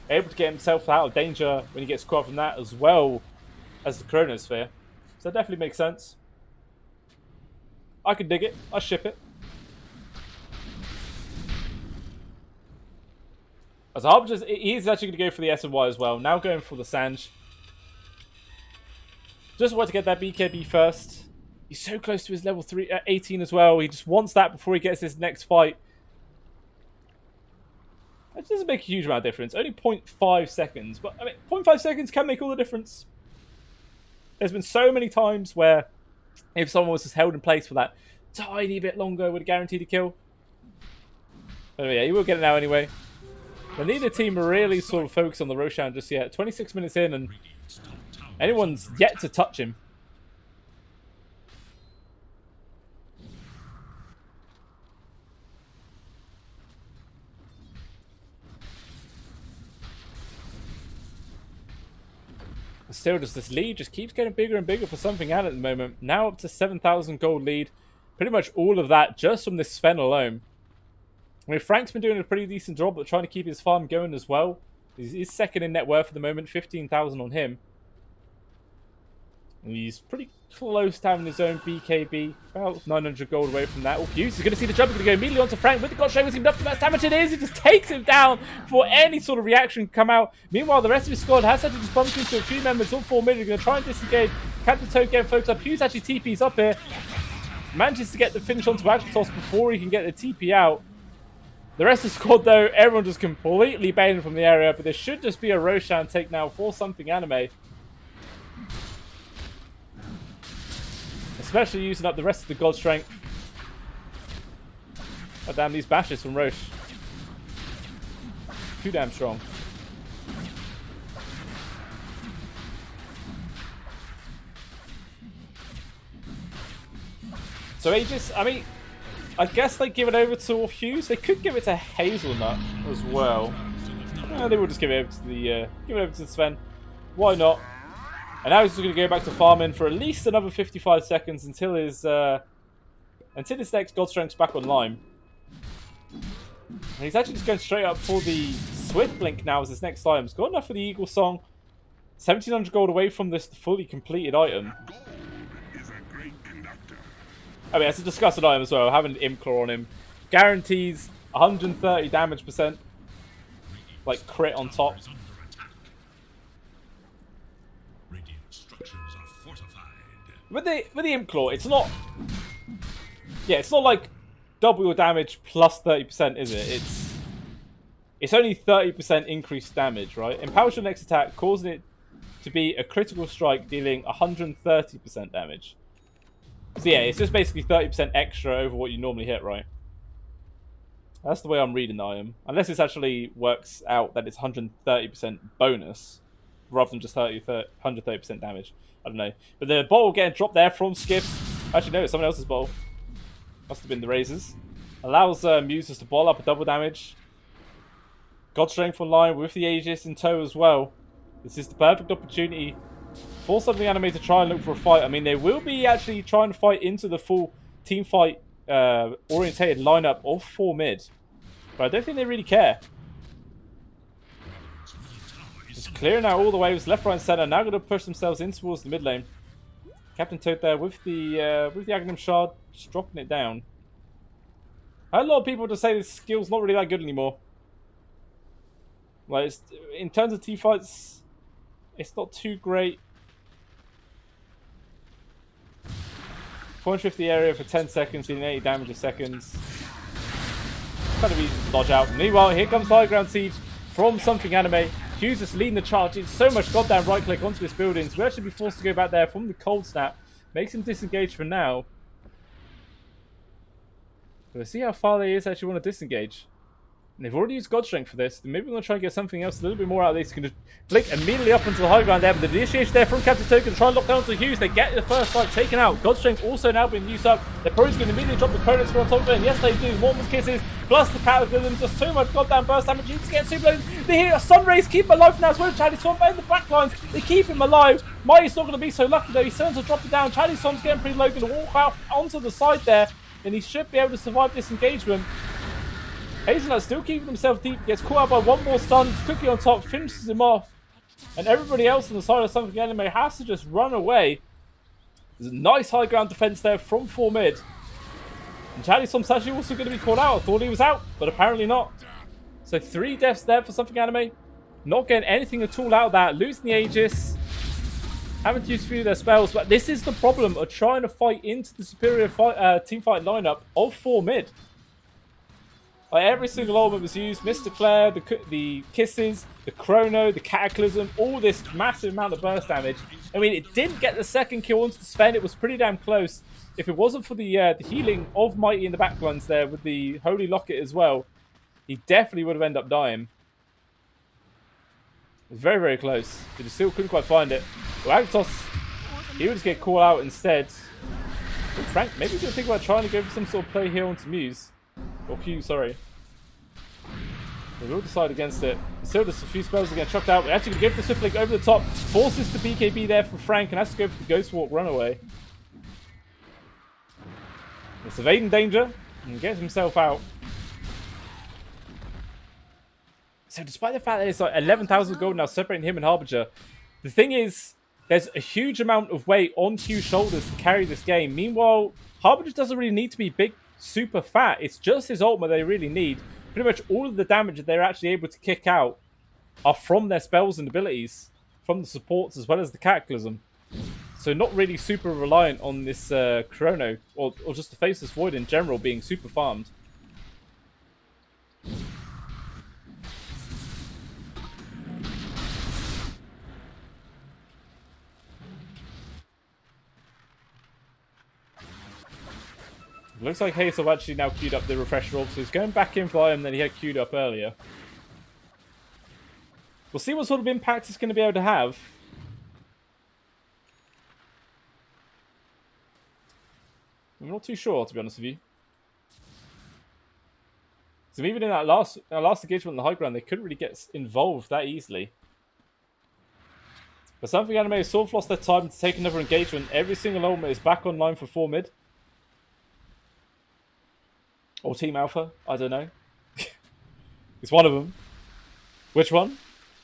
Able to get himself out of danger when he gets caught from that, as well as the Chronosphere. So that definitely makes sense. I can dig it. I ship it. As Harbinger, he's actually going to go for the S and Y as well. Now going for the Sanj. Just want to get that BKB first. He's so close to his level 18 as well. He just wants that before he gets his next fight. That doesn't make a huge amount of difference. Only 0.5 seconds. But, I mean, 0.5 seconds can make all the difference. There's been so many times where if someone was just held in place for that tiny bit longer, would have guaranteed a kill. But yeah, he will get it now anyway. But neither team are really sort of focused on the Roshan just yet. 26 minutes in and anyone's yet to touch him. Still, just this lead just keeps getting bigger and bigger for SomethingAnime at the moment. Now up to 7,000 gold lead. Pretty much all of that just from this Sven alone. I mean, Frank's been doing a pretty decent job at trying to keep his farm going as well. He's second in net worth at the moment, 15,000 on him. And he's pretty close to having his own BKB. About 900 gold away from that. Oh, Fuse is going to see the jump. He's going to go immediately onto Frank with the God Strength. Was up to that damage it is. He just takes him down before any sort of reaction can come out. Meanwhile, the rest of his squad has had to just bump into a few members. All 4 mid are going to try and disengage. Captain Toad getting focused up. Fuse actually TP's up here. Manages to get the finish onto Toss before he can get the TP out. The rest of the squad, though, everyone just completely bailing from the area. But there should just be a Roshan take now for SomethingAnime. Especially using up the rest of the God Strength. Oh, damn, these bashes from Roche. Too damn strong. So Aegis, I mean, I guess they give it over to Orfuse. They could give it to Hazelnut as well. They will just give it over to the Sven. Why not? And now he's just going to go back to farming for at least another 55 seconds until his next God Strength's back online. And he's actually just going straight up for the Swift Blink now as his next item. He's got enough for the Eagle Song. 1,700 gold away from this fully completed item. I mean, it's a disgusting item as well. Having an Imclaw on him guarantees 130 damage percent, like crit on top. With the Imclaw, it's not. Yeah, it's not like double your damage plus 30%, is it? It's only 30% increased damage, right? Empowers your next attack, causing it to be a critical strike, dealing 130% damage. So yeah, it's just basically 30% extra over what you normally hit, right? That's the way I'm reading the item. Unless it actually works out that it's 130% bonus, rather than just 130% damage. I don't know. But the bottle getting dropped there from Skips. Actually, no, it's someone else's bottle. Must have been the Razors. Allows Muses to ball up a double damage. God Strength online with the Aegis in tow as well. This is the perfect opportunity for SomethingAnime to try and look for a fight. I mean, they will be actually trying to fight into the full team fight orientated lineup of 4 mid. But I don't think they really care. Just clearing out all the waves, left, right, and center. Now going to push themselves in towards the mid lane. Captain Toad there with the Aghanim Shard, just dropping it down. I had a lot of people just say this skill's not really that good anymore. Like, in terms of team fights, it's not too great. 450 area for 10 seconds, dealing 80 damage a second. Kind of easy to dodge out. Meanwhile, here comes High Ground Siege from SomethingAnime. Hughes just leading the charge. It's so much goddamn right click onto his buildings. We'll actually be forced to go back there from the cold snap. Makes him disengage for now. Let's see how far they is actually want to disengage. And they've already used God Strength for this. Then maybe we're going to try and get something else a little bit more out of this. Going to flick immediately up into the high ground there. But the initiation there from Captain Token to try and lock down to Hughes. They get the first light taken out. God Strength also now being used up. They're probably going to immediately drop the Chronos on top of it. And yes, they do. Mormon's Kisses plus the Cataclysm. Just too much goddamn burst damage. Needs to get super low. They hit Sun Rays. Keep him alive now as well. Charlie Swamp in the back lines. They keep him alive. Mighty's not going to be so lucky though. He's starting to drop it down. Charlie Swamp's getting pretty low. Going to walk out onto the side there. And he should be able to survive this engagement. Hazelnut still keeping himself deep, gets caught out by one more stun, Cookie on top, finishes him off, and everybody else on the side of SomethingAnime has to just run away. There's a nice high ground defense there from 4 mid. And Charlie Swamp's actually also going to be called out. I thought he was out, but apparently not. So 3 deaths there for SomethingAnime. Not getting anything at all out of that, losing the Aegis. Haven't used a few of their spells, but this is the problem of trying to fight into the superior team fight lineup of 4 mid. Like every single element was used, Mr. Claire, the Kisses, the Chrono, the Cataclysm, all this massive amount of burst damage. I mean, it didn't get the second kill onto the Sven, it was pretty damn close. If it wasn't for the healing of Mighty in the backlines there with the Holy Locket as well, he definitely would have ended up dying. It was very, very close, but he still couldn't quite find it. Well, Agtos, he would just get called out instead. Oh, Frank, maybe he's going to think about trying to go for some sort of play here onto Muse. Or Q, sorry. They will decide against it. Still, just a few spells are getting chucked out. We're actually going to go for the Swift Link over the top. Forces the BKB there for Frank and has to go for the Ghost Walk runaway. It's evading danger and gets himself out. So despite the fact that it's like 11,000 gold now separating him and Harbinger, the thing is, there's a huge amount of weight on Q's shoulders to carry this game. Meanwhile, Harbinger doesn't really need to be big, super fat. It's just his ultimate they really need. Pretty much all of the damage that they're actually able to kick out are from their spells and abilities, from the supports as well as the Cataclysm. So not really super reliant on this Chrono, or just the Faceless Void in general being super farmed. Looks like Hazel actually now queued up the refresh roll, so he's going back in for him that he had queued up earlier. We'll see what sort of impact it's going to be able to have. I'm not too sure, to be honest with you. So even in that last engagement on the high ground, they couldn't really get involved that easily. But SomethingAnime has sort of lost their time to take another engagement. Every single element is back online for 4 mid. Or TeamAlpha, I don't know. It's one of them. Which one?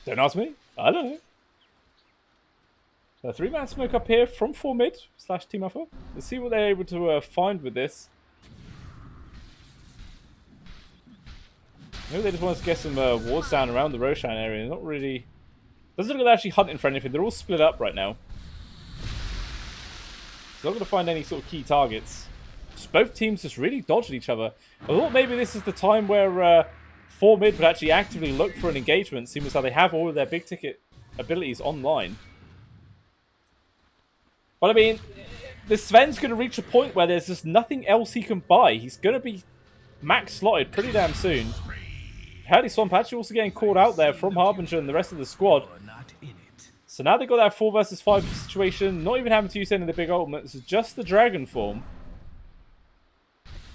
Don't ask me. I don't know. So 3-man smoke up here from 4 mid / TeamAlpha. Let's see what they're able to find with this. Maybe they just want to get some wards down around the Roshan area. Not really. Doesn't look like they're actually hunting for anything. They're all split up right now. So not going to find any sort of key targets. Both teams just really dodged each other. I thought maybe this is the time where 4 mid would actually actively look for an engagement, seeing as how they have all of their big ticket abilities online. But I mean, the Sven's going to reach a point where there's just nothing else he can buy. He's going to be max slotted pretty damn soon. Hurley Swamp actually also getting called out there from Harbinger and the rest of the squad. So now they've got that 4 versus 5 situation, not even having to use any of the big ultimates, it's just the Dragon form.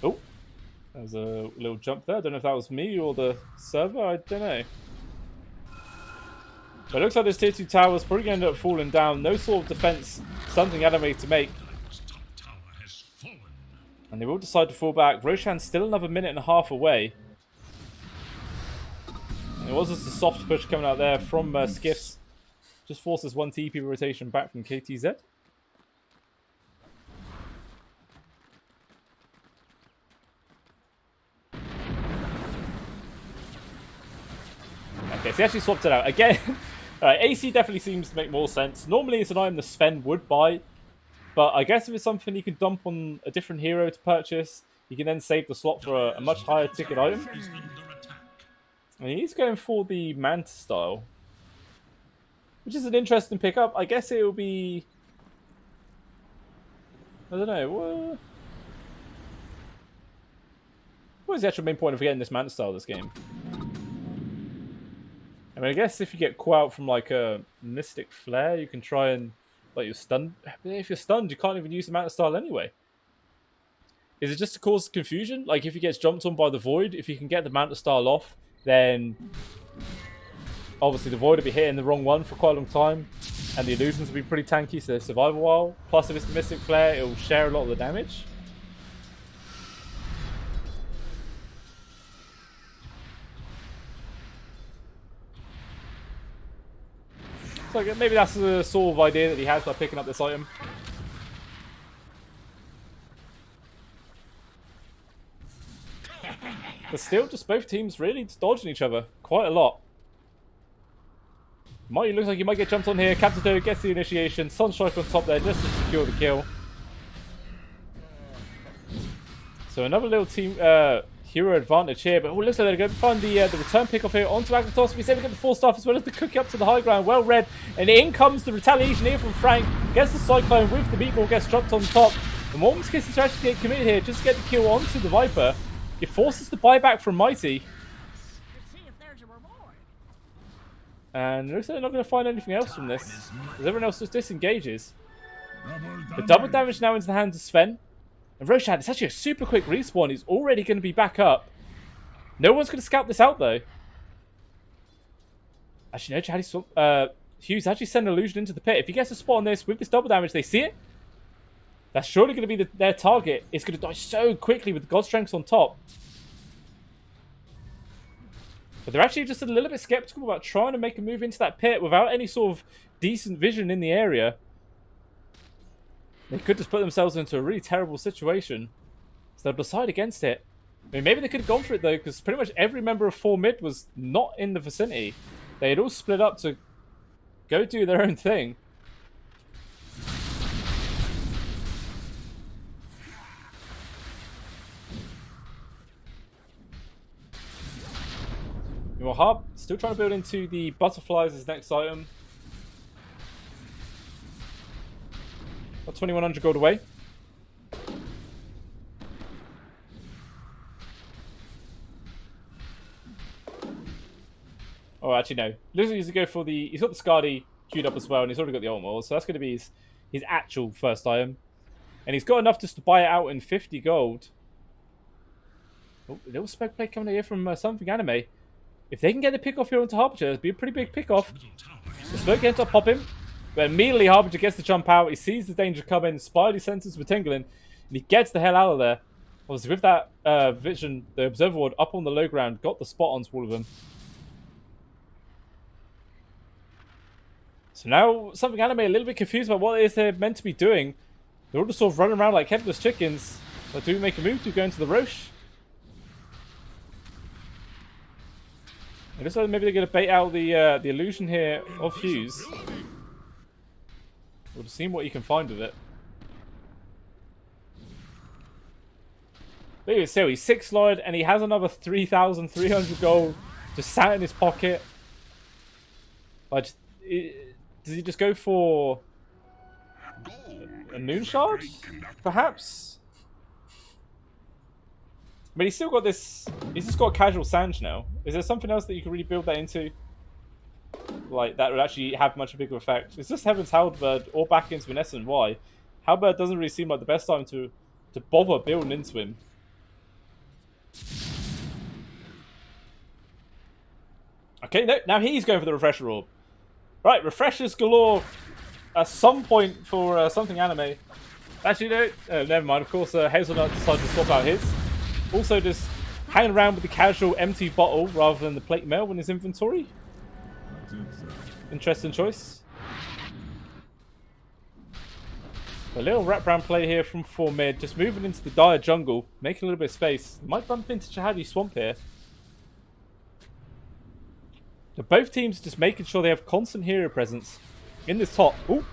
Oh, that was a little jump there. I don't know if that was me or the server. I don't know. But it looks like this tier 2 tower is probably going to end up falling down. No sort of defense, SomethingAnime to make. And they will decide to fall back. Roshan's still another minute and a half away. And it was just a soft push coming out there from Skiffs. Just forces 1 TP rotation back from KTZ. Okay, so he actually swapped it out. Again, alright, AC definitely seems to make more sense. Normally it's an item the Sven would buy, but I guess if it's something you can dump on a different hero to purchase, you can then save the slot for a much higher ticket item. I mean, he's going for the Manta style, which is an interesting pickup. I guess it will be... I don't know. What is the actual main point of getting this Manta style this game? I mean, I guess if you get caught out from like a Mystic Flare, you can try and like you're stunned. But if you're stunned, you can't even use the Manta style anyway. Is it just to cause confusion? Like if he gets jumped on by the Void, if you can get the Manta style off, then obviously the Void will be hitting the wrong one for quite a long time, and the illusions will be pretty tanky, so they survive a while. Plus, if it's the Mystic Flare, it'll share a lot of the damage. So maybe that's the sort of idea that he has by picking up this item. But still, just both teams really dodging each other quite a lot. Mighty looks like he might get jumped on here. Captain Toad gets the initiation. Sunstrike on top there just to secure the kill. So another little team hero advantage here. But it looks like they're going to find the return pick-off here onto Agnatos. We say we get the 4-star as well as the cookie up to the high ground. Well read. And in comes the retaliation here from Frank. Gets the Cyclone with the meatball. Gets dropped on top. The Mormon's Kiss is actually getting committed here just to get the kill onto the Viper. It forces the buyback from Mighty. And it looks like they're not going to find anything else from this, as everyone else just disengages. The double damage now into the hands of Sven. And Roshan, it's actually a super quick respawn. He's already going to be back up. No one's going to scout this out, though. Actually, no, Hughes actually send an illusion into the pit. If he gets a spot on this with this double damage, they see it. That's surely going to be their target. It's going to die so quickly with the God Strengths on top. But they're actually just a little bit skeptical about trying to make a move into that pit without any sort of decent vision in the area. They could just put themselves into a really terrible situation. So they'll decide against it. I mean, maybe they could have gone for it, though, because pretty much every member of 4 mid was not in the vicinity. They had all split up to go do their own thing. Well, Harp still trying to build into the butterflies as next item. Got 2100 gold away. Oh, actually no. Looks like he's going to go for the... He's got the Skadi queued up as well, and he's already got the Ultimate, so that's going to be his actual first item. And he's got enough just to buy it out in 50 gold. Oh, a little spec play coming here from SomethingAnime. If they can get the pick off here onto Harbinger, it'd be a pretty big pick off. The smoke ends up popping, but immediately Harbinger gets the jump out. He sees the danger coming. Spidey senses were tingling, and he gets the hell out of there. Obviously, with that vision, the Observer Ward up on the low ground got the spot on all of them. So now, SomethingAnime a little bit confused about what it is they're meant to be doing. They're all just sort of running around like headless chickens. But do we make a move? Do we go into the Roche? It looks like maybe they're going to bait out the illusion here of Hughes. We'll just see what you can find with it. But even still, he's 6 slide and he has another 3,300 gold just sat in his pocket. Like, does he just go for a Moon Shard? Perhaps? But he's still got this... He's just got casual Sange now. Is there something else that you can really build that into? Like, that would actually have much bigger effect. It's just Heaven's Halberd or back into an S&Y. Halberd doesn't really seem like the best time to bother building into him. Okay, no, now he's going for the Refresher Orb. Right, Refreshers galore at some point for SomethingAnime. Actually, no, never mind. Of course, Hazelnut decided to swap out his. Also just hanging around with the casual empty bottle rather than the plate mail in his inventory. Interesting choice. A little wraparound play here from 4 mid, just moving into the dire jungle, making a little bit of space. Might bump into Jihadi Swamp here. But both teams just making sure they have constant hero presence in this top. Ooh,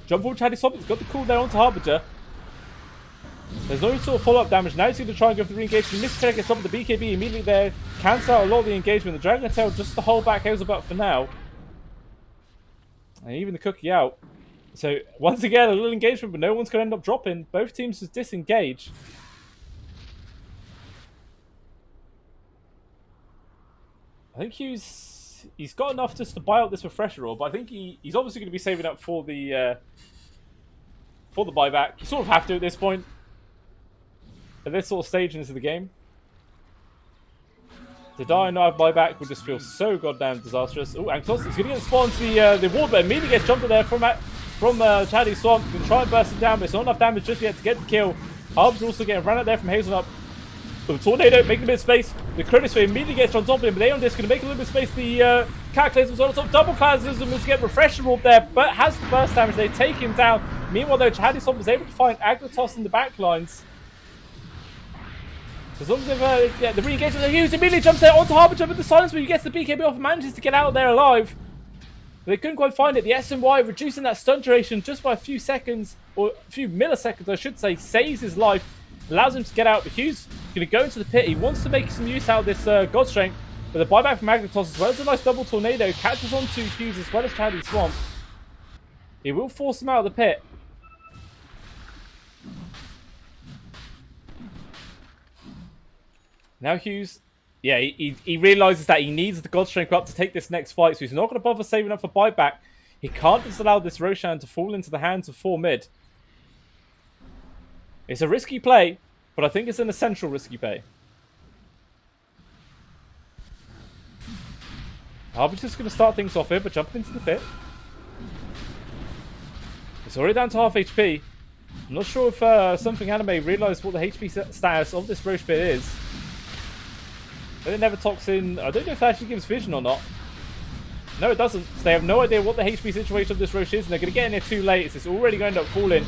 jump forward Jihadi Swamp, he's got the cooldown onto Harbinger. There's no sort of follow-up damage. Now he's going to try and go for the re-engagement. Misconnect gets up with the BKB immediately there. Cancel out a lot of the engagement. The Dragon Tail just to hold back Hazelbutt for now. And even the cookie out. So, once again, a little engagement, but no one's going to end up dropping. Both teams just disengage. I think he's got enough just to buy out this refresher orb, but I think he's obviously going to be saving up for the buyback. You sort of have to at this point. At this sort of stage into the game. To die and not have buyback would just feel so goddamn disastrous. Oh, Anktos is going to get spawned to the ward, but immediately gets jumped there from Chatty Swamp. Can try and burst him down, but it's not enough damage just yet to get the kill. Harb's also getting run out there from Hazelnut. The Tornado making a bit of space. The Chronosphere immediately gets on top of him, but Aeon Disc going to make a little bit of space. The Cataclysm on top. Double Cataclysm is get Refresher Orb there, but has the burst damage. They take him down. Meanwhile, though, Chatty Swamp was able to find Agratos in the back lines. As long as they've, the re-engagement, Hughes immediately jumps there onto Harbinger with the silence, but he gets the BKB off and manages to get out of there alive. But they couldn't quite find it. The SMY reducing that stun duration just by a few seconds, or a few milliseconds, I should say, saves his life, allows him to get out. But Hughes going to go into the pit. He wants to make some use out of this God Strength, but the buyback from Magnetos, as well as a nice double tornado, catches onto Hughes as well as Chatty Swamp. He will force him out of the pit. Now Hughes, yeah, he realises that he needs the God Strength up to take this next fight, so he's not going to bother saving up for buyback. He can't just allow this Roshan to fall into the hands of 4 mid. It's a risky play, but I think it's an essential risky play. Harbinger's just going to start things off here, but jumping into the pit. It's already down to half HP. I'm not sure if SomethingAnime realised what the HP status of this Roche pit is. But it never toxin. I don't know if that actually gives vision or not. No, it doesn't. So they have no idea what the HP situation of this Roche is, and they're going to get in there too late. So it's already going to end up falling.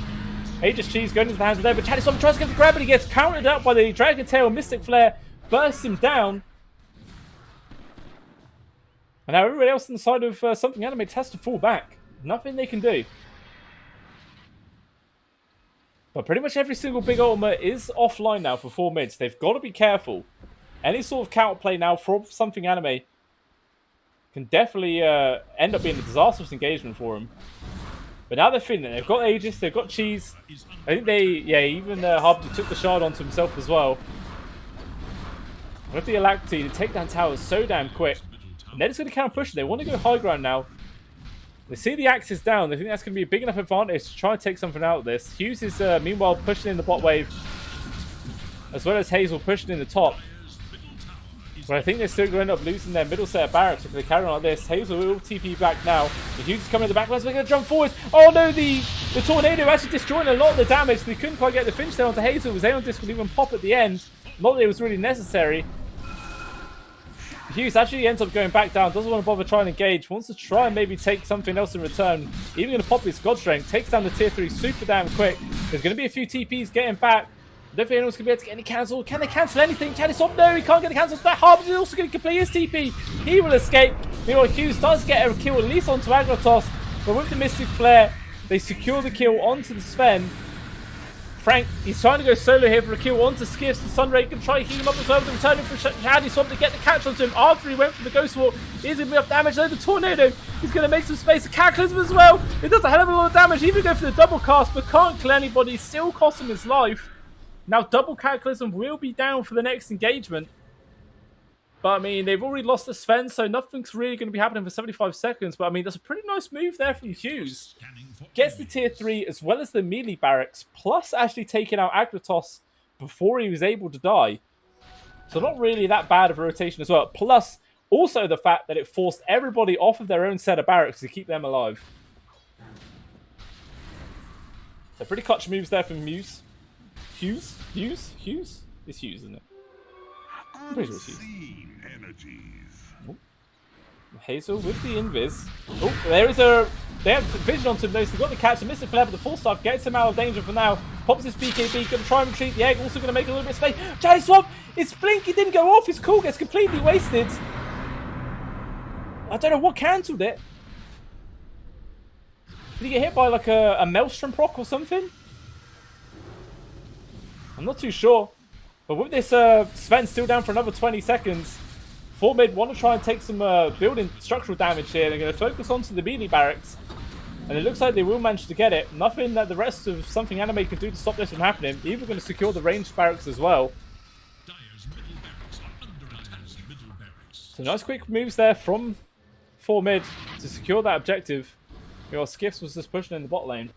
Aegis Cheese going into the hands of there, but Chatty Swamp tries to get the grab, but he gets countered out by the Dragon Tail. Mystic Flare bursts him down. And now everybody else on the side of SomethingAnime has to fall back. Nothing they can do. But pretty much every single big ultimate is offline now for 4 mids. They've got to be careful. Any sort of counterplay now from SomethingAnime can definitely end up being a disastrous engagement for them. But now they're feeling it. They've got Aegis, they've got Cheese. I think they, yeah, even Harbinger took the shard onto himself as well. With the Alacrity, the takedown tower is so damn quick. And they're just going to counter push it. They want to go high ground now. They see the Axis down. They think that's going to be a big enough advantage to try and take something out of this. Hughes is meanwhile pushing in the bot wave, as well as Hazel pushing in the top. But I think they're still going to end up losing their middle set of barracks if they carry on like this. Hazel will TP back now. The Hughes is coming in the back line, so they're going to jump forward. Oh no, the Tornado actually destroying a lot of the damage. They couldn't quite get the finish there onto Hazel. It was Aeon Disc would even pop at the end. Not that it was really necessary. Hughes actually ends up going back down. Doesn't want to bother trying to engage. Wants to try and maybe take something else in return. Even going to pop his God Strength. Takes down the tier 3 super damn quick. There's going to be a few TPs getting back. I don't think anyone's going to be able to get any cancel. Can they cancel anything? Chatty Swamp, no, he can't get the cancel. That Harbinger is also going to complete his TP. He will escape. Meanwhile, Hughes does get a kill, at least onto Agratos. But with the Mystic Flare, they secure the kill onto the Sven. Frank, he's trying to go solo here for a kill onto Skiffs. The Sunray can try to heal him up as well. The returning for Chatty Swamp to get the catch onto him after he went for the Ghost Walk. He's going to be off damage. Though the Tornado, he's going to make some space. The Cataclysm as well. It does a hell of a lot of damage. Even go for the double cast, but can't kill anybody. Still cost him his life. Now, double Cataclysm will be down for the next engagement. But, I mean, they've already lost the Sven, so nothing's really going to be happening for 75 seconds. But, I mean, that's a pretty nice move there from Hughes. Gets the tier 3 as well as the melee barracks, plus actually taking out Agratos before he was able to die. So, not really that bad of a rotation as well. Plus, also the fact that it forced everybody off of their own set of barracks to keep them alive. So, pretty clutch moves there from Hughes. Hughes? It's Hughes, isn't it? I'm pretty sure it's Hughes. Oh. Hazel with the invis. Oh, there is a... They have vision onto him though, so they've got the catch. The Mystic Flare, but the full staff gets him out of danger for now. Pops his BKB, going to try and retreat the egg. Also going to make a little bit of space. Chatty Swamp! His blink, it didn't go off. His cool gets completely wasted. I don't know what cancelled it. Did he get hit by like a Maelstrom proc or something? I'm not too sure. But with this Sven still down for another 20 seconds, 4 mid want to try and take some building structural damage here. They're going to focus onto the melee barracks. And it looks like they will manage to get it. Nothing that the rest of SomethingAnime can do to stop this from happening. Even going to secure the ranged barracks as well. So nice quick moves there from 4 mid to secure that objective. Your Skiffs was just pushing in the bot lane.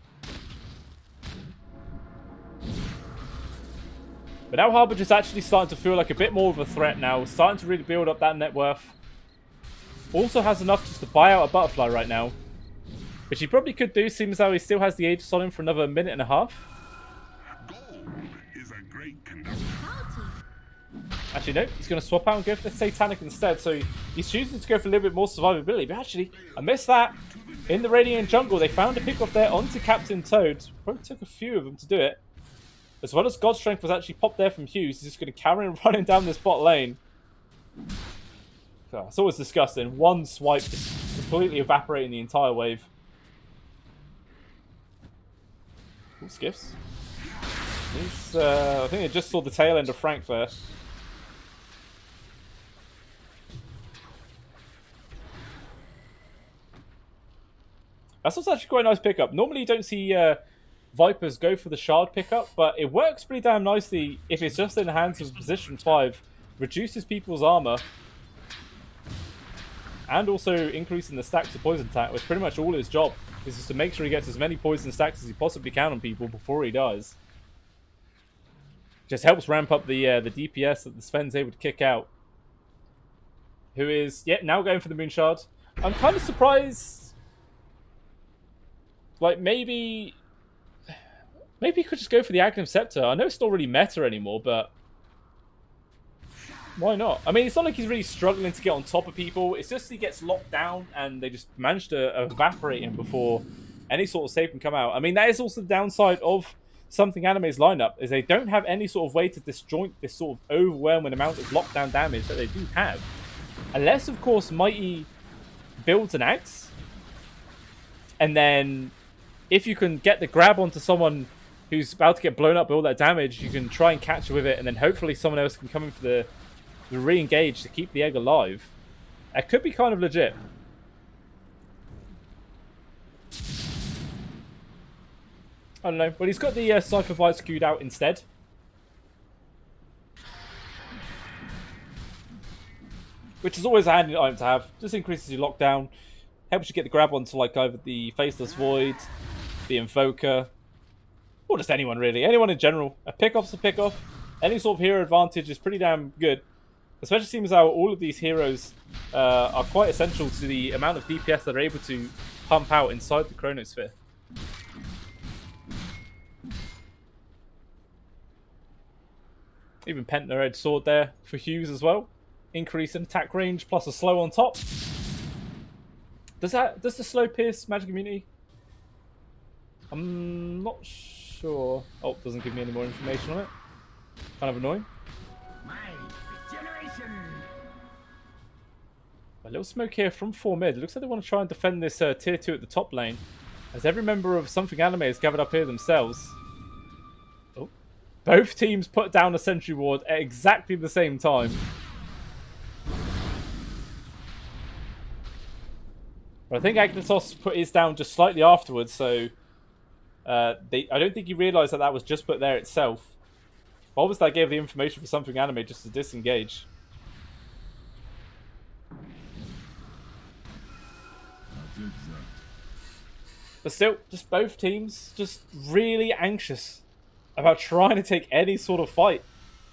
But now Harbage is actually starting to feel like a bit more of a threat now. Starting to really build up that net worth. Also has enough just to buy out a Butterfly right now. Which he probably could do, seeing as though he still has the Aegis on him for another minute and a half. Gold is a great conductor. Actually, no. He's going to swap out and go for the Satanic instead. So he's choosing to go for a little bit more survivability. But actually, I missed that. In the Radiant jungle, they found a pick off there onto Captain Toad. Probably took a few of them to do it. As well as God Strength was actually popped there from Hughes. He's just going to carry on running down this bot lane. Oh, it's always disgusting. One swipe just completely evaporating the entire wave. Ooh, Skiffs. I think I just saw the tail end of Frank there. That's also actually quite a nice pickup. Normally you don't see Vipers go for the shard pickup, but it works pretty damn nicely if it's just in the hands of position 5. Reduces people's armor. And also increasing the stacks of poison attack, which pretty much all his job is just to make sure he gets as many poison stacks as he possibly can on people before he dies. Just helps ramp up the DPS that the Sven's able to kick out. Who is, now going for the Moon Shard. I'm kind of surprised. Like, maybe he could just go for the Agnum Scepter. I know it's not really meta anymore, but why not? I mean, it's not like he's really struggling to get on top of people. It's just he gets locked down and they just manage to evaporate him before any sort of save can come out. I mean, that is also the downside of SomethingAnime's lineup, is they don't have any sort of way to disjoint this sort of overwhelming amount of lockdown damage that they do have. Unless, of course, Mighty builds an axe. And then, if you can get the grab onto someone who's about to get blown up by all that damage, you can try and catch with it, and then hopefully someone else can come in for the re-engage to keep the egg alive. That could be kind of legit. I don't know. Well, he's got the Cypher Fight skewed out instead. Which is always a handy item to have. Just increases your lockdown. Helps you get the grab onto like either the Faceless Void, the Invoker, or just anyone really. Anyone in general. A pick-off's a pick-off. Any sort of hero advantage is pretty damn good. Especially seems how all of these heroes are quite essential to the amount of DPS that are able to pump out inside the Chronosphere. Even Pentner Edge Sword there for Hughes as well. Increase in attack range plus a slow on top. Does the slow pierce magic immunity? I'm not sure. Oh, it doesn't give me any more information on it. Kind of annoying. A little smoke here from 4 mid. It looks like they want to try and defend this tier 2 at the top lane. As every member of SomethingAnime is gathered up here themselves. Oh. Both teams put down a sentry ward at exactly the same time. But I think Agnatos put his down just slightly afterwards, so I don't think he realised that that was just put there itself. But obviously that gave the information for SomethingAnime just to disengage. But still, just both teams just really anxious about trying to take any sort of fight.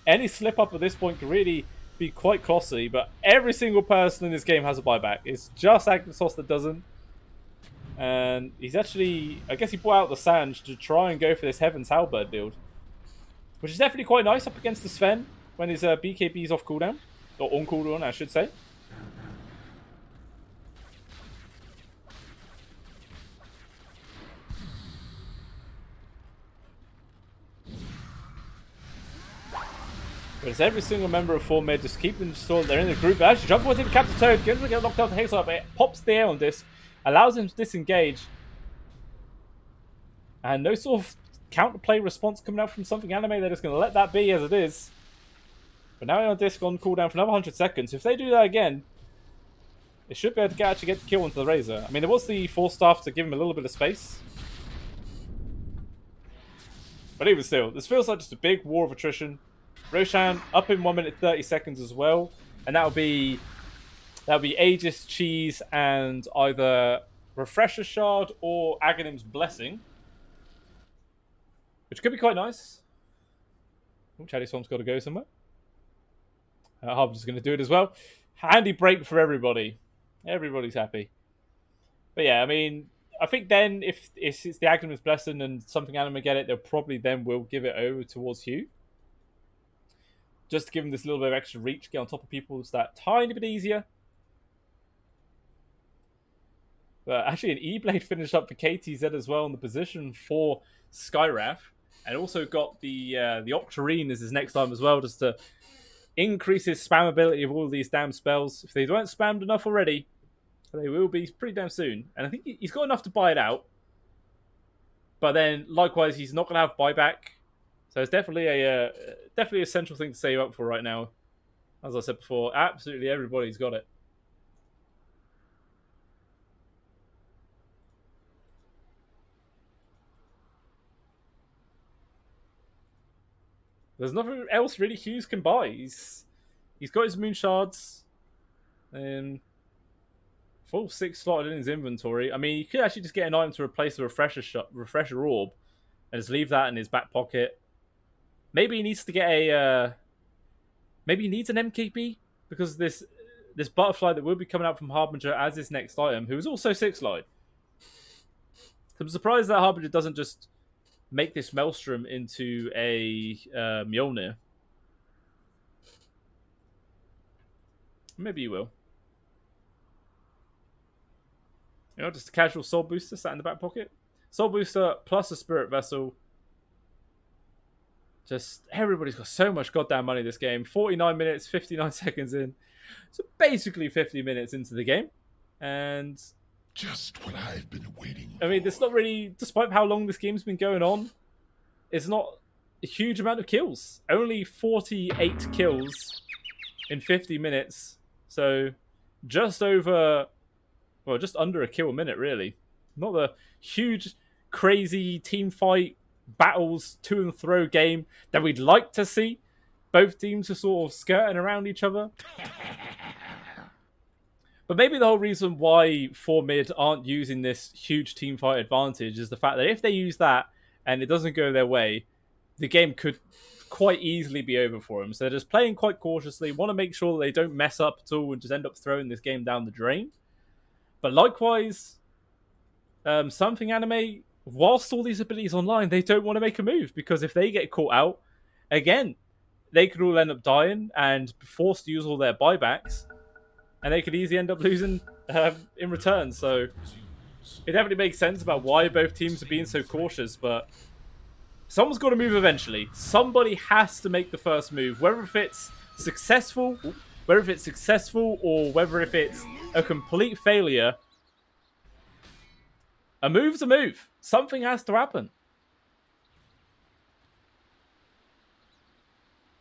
Any slip up at this point could really be quite costly, but every single person in this game has a buyback. It's just Agnatos that doesn't. And he's actually, I guess he brought out the Sanj to try and go for this Heaven's Halberd build. Which is definitely quite nice up against the Sven when his BKB is off cooldown. Or on cooldown, I should say. But it's every single member of 4 mid just keeping sure they're in the group. But actually, jump forward into Captain Toad, gets to get knocked out to Hazel, but it pops the air on this, allows him to disengage. And no sort of counterplay response coming out from SomethingAnime. They're just going to let that be as it is. But now on disc on cooldown for another 100 seconds. If they do that again, they should be able to actually get the kill onto the Razor. I mean, there was the Force Staff to give him a little bit of space. But even still, this feels like just a big war of attrition. Roshan up in 1 minute 30 seconds as well. And that'll be That'll be Aegis, Cheese, and either Refresher Shard or Aghanim's Blessing. Which could be quite nice. Oh, Chatty Swamp's got to go somewhere. Harbinger's going to do it as well. Handy break for everybody. Everybody's happy. But yeah, I mean, I think then if it's the Aghanim's Blessing and SomethingAnime get it, they'll probably then will give it over towards Hugh. Just to give him this little bit of extra reach, get on top of people, it's that tiny bit easier. But actually, an E-Blade finished up for KTZ as well in the position for Skywrath. And also got the Octarine as his next time as well, just to increase his spammability of all of these damn spells. If they weren't spammed enough already, they will be pretty damn soon. And I think he's got enough to buy it out. But then, likewise, he's not going to have buyback. So it's definitely a central thing to save up for right now. As I said before, absolutely everybody's got it. There's nothing else really Hughes can buy. He's got his moon shards. Full 6 slotted in his inventory. I mean, he could actually just get an item to replace the refresher orb and just leave that in his back pocket. Maybe he needs to get a maybe he needs an MKB because this butterfly that will be coming out from Harbinger as his next item, who is also 6 slide. I'm surprised that Harbinger doesn't just make this Maelstrom into a Mjolnir. Maybe you will. You know, just a casual Soul Booster sat in the back pocket. Soul Booster plus a Spirit Vessel. Just, everybody's got so much goddamn money this game. 49 minutes, 59 seconds in. So basically 50 minutes into the game. And Just what I've been waiting for. I mean, it's not really, despite how long this game's been going on, it's not a huge amount of kills. Only 48 kills in 50 minutes. So just over, well, just under a kill a minute, really. Not the huge, crazy team fight, battles, to and fro game that we'd like to see. Both teams are sort of skirting around each other. But maybe the whole reason why 4-mid aren't using this huge team fight advantage is the fact that if they use that and it doesn't go their way, the game could quite easily be over for them. So they're just playing quite cautiously, want to make sure that they don't mess up at all and just end up throwing this game down the drain. But likewise, SomethingAnime, whilst all these abilities online, they don't want to make a move because if they get caught out, again, they could all end up dying and be forced to use all their buybacks. And they could easily end up losing in return. So it definitely makes sense about why both teams are being so cautious. But someone's got to move eventually. Somebody has to make the first move. Whether if it's successful, or whether if it's a complete failure, a move's a move. Something has to happen.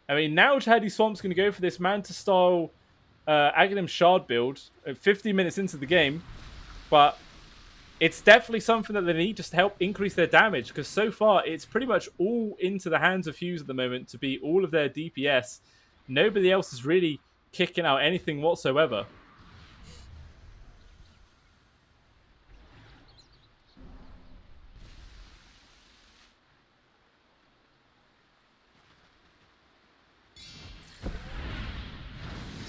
I mean, now Chatty Swamp's going to go for this Manta-style Aghanim Shard build 50 minutes into the game, but it's definitely something that they need just to help increase their damage, because so far it's pretty much all into the hands of Hughes at the moment to be all of their DPS. Nobody else is really kicking out anything whatsoever.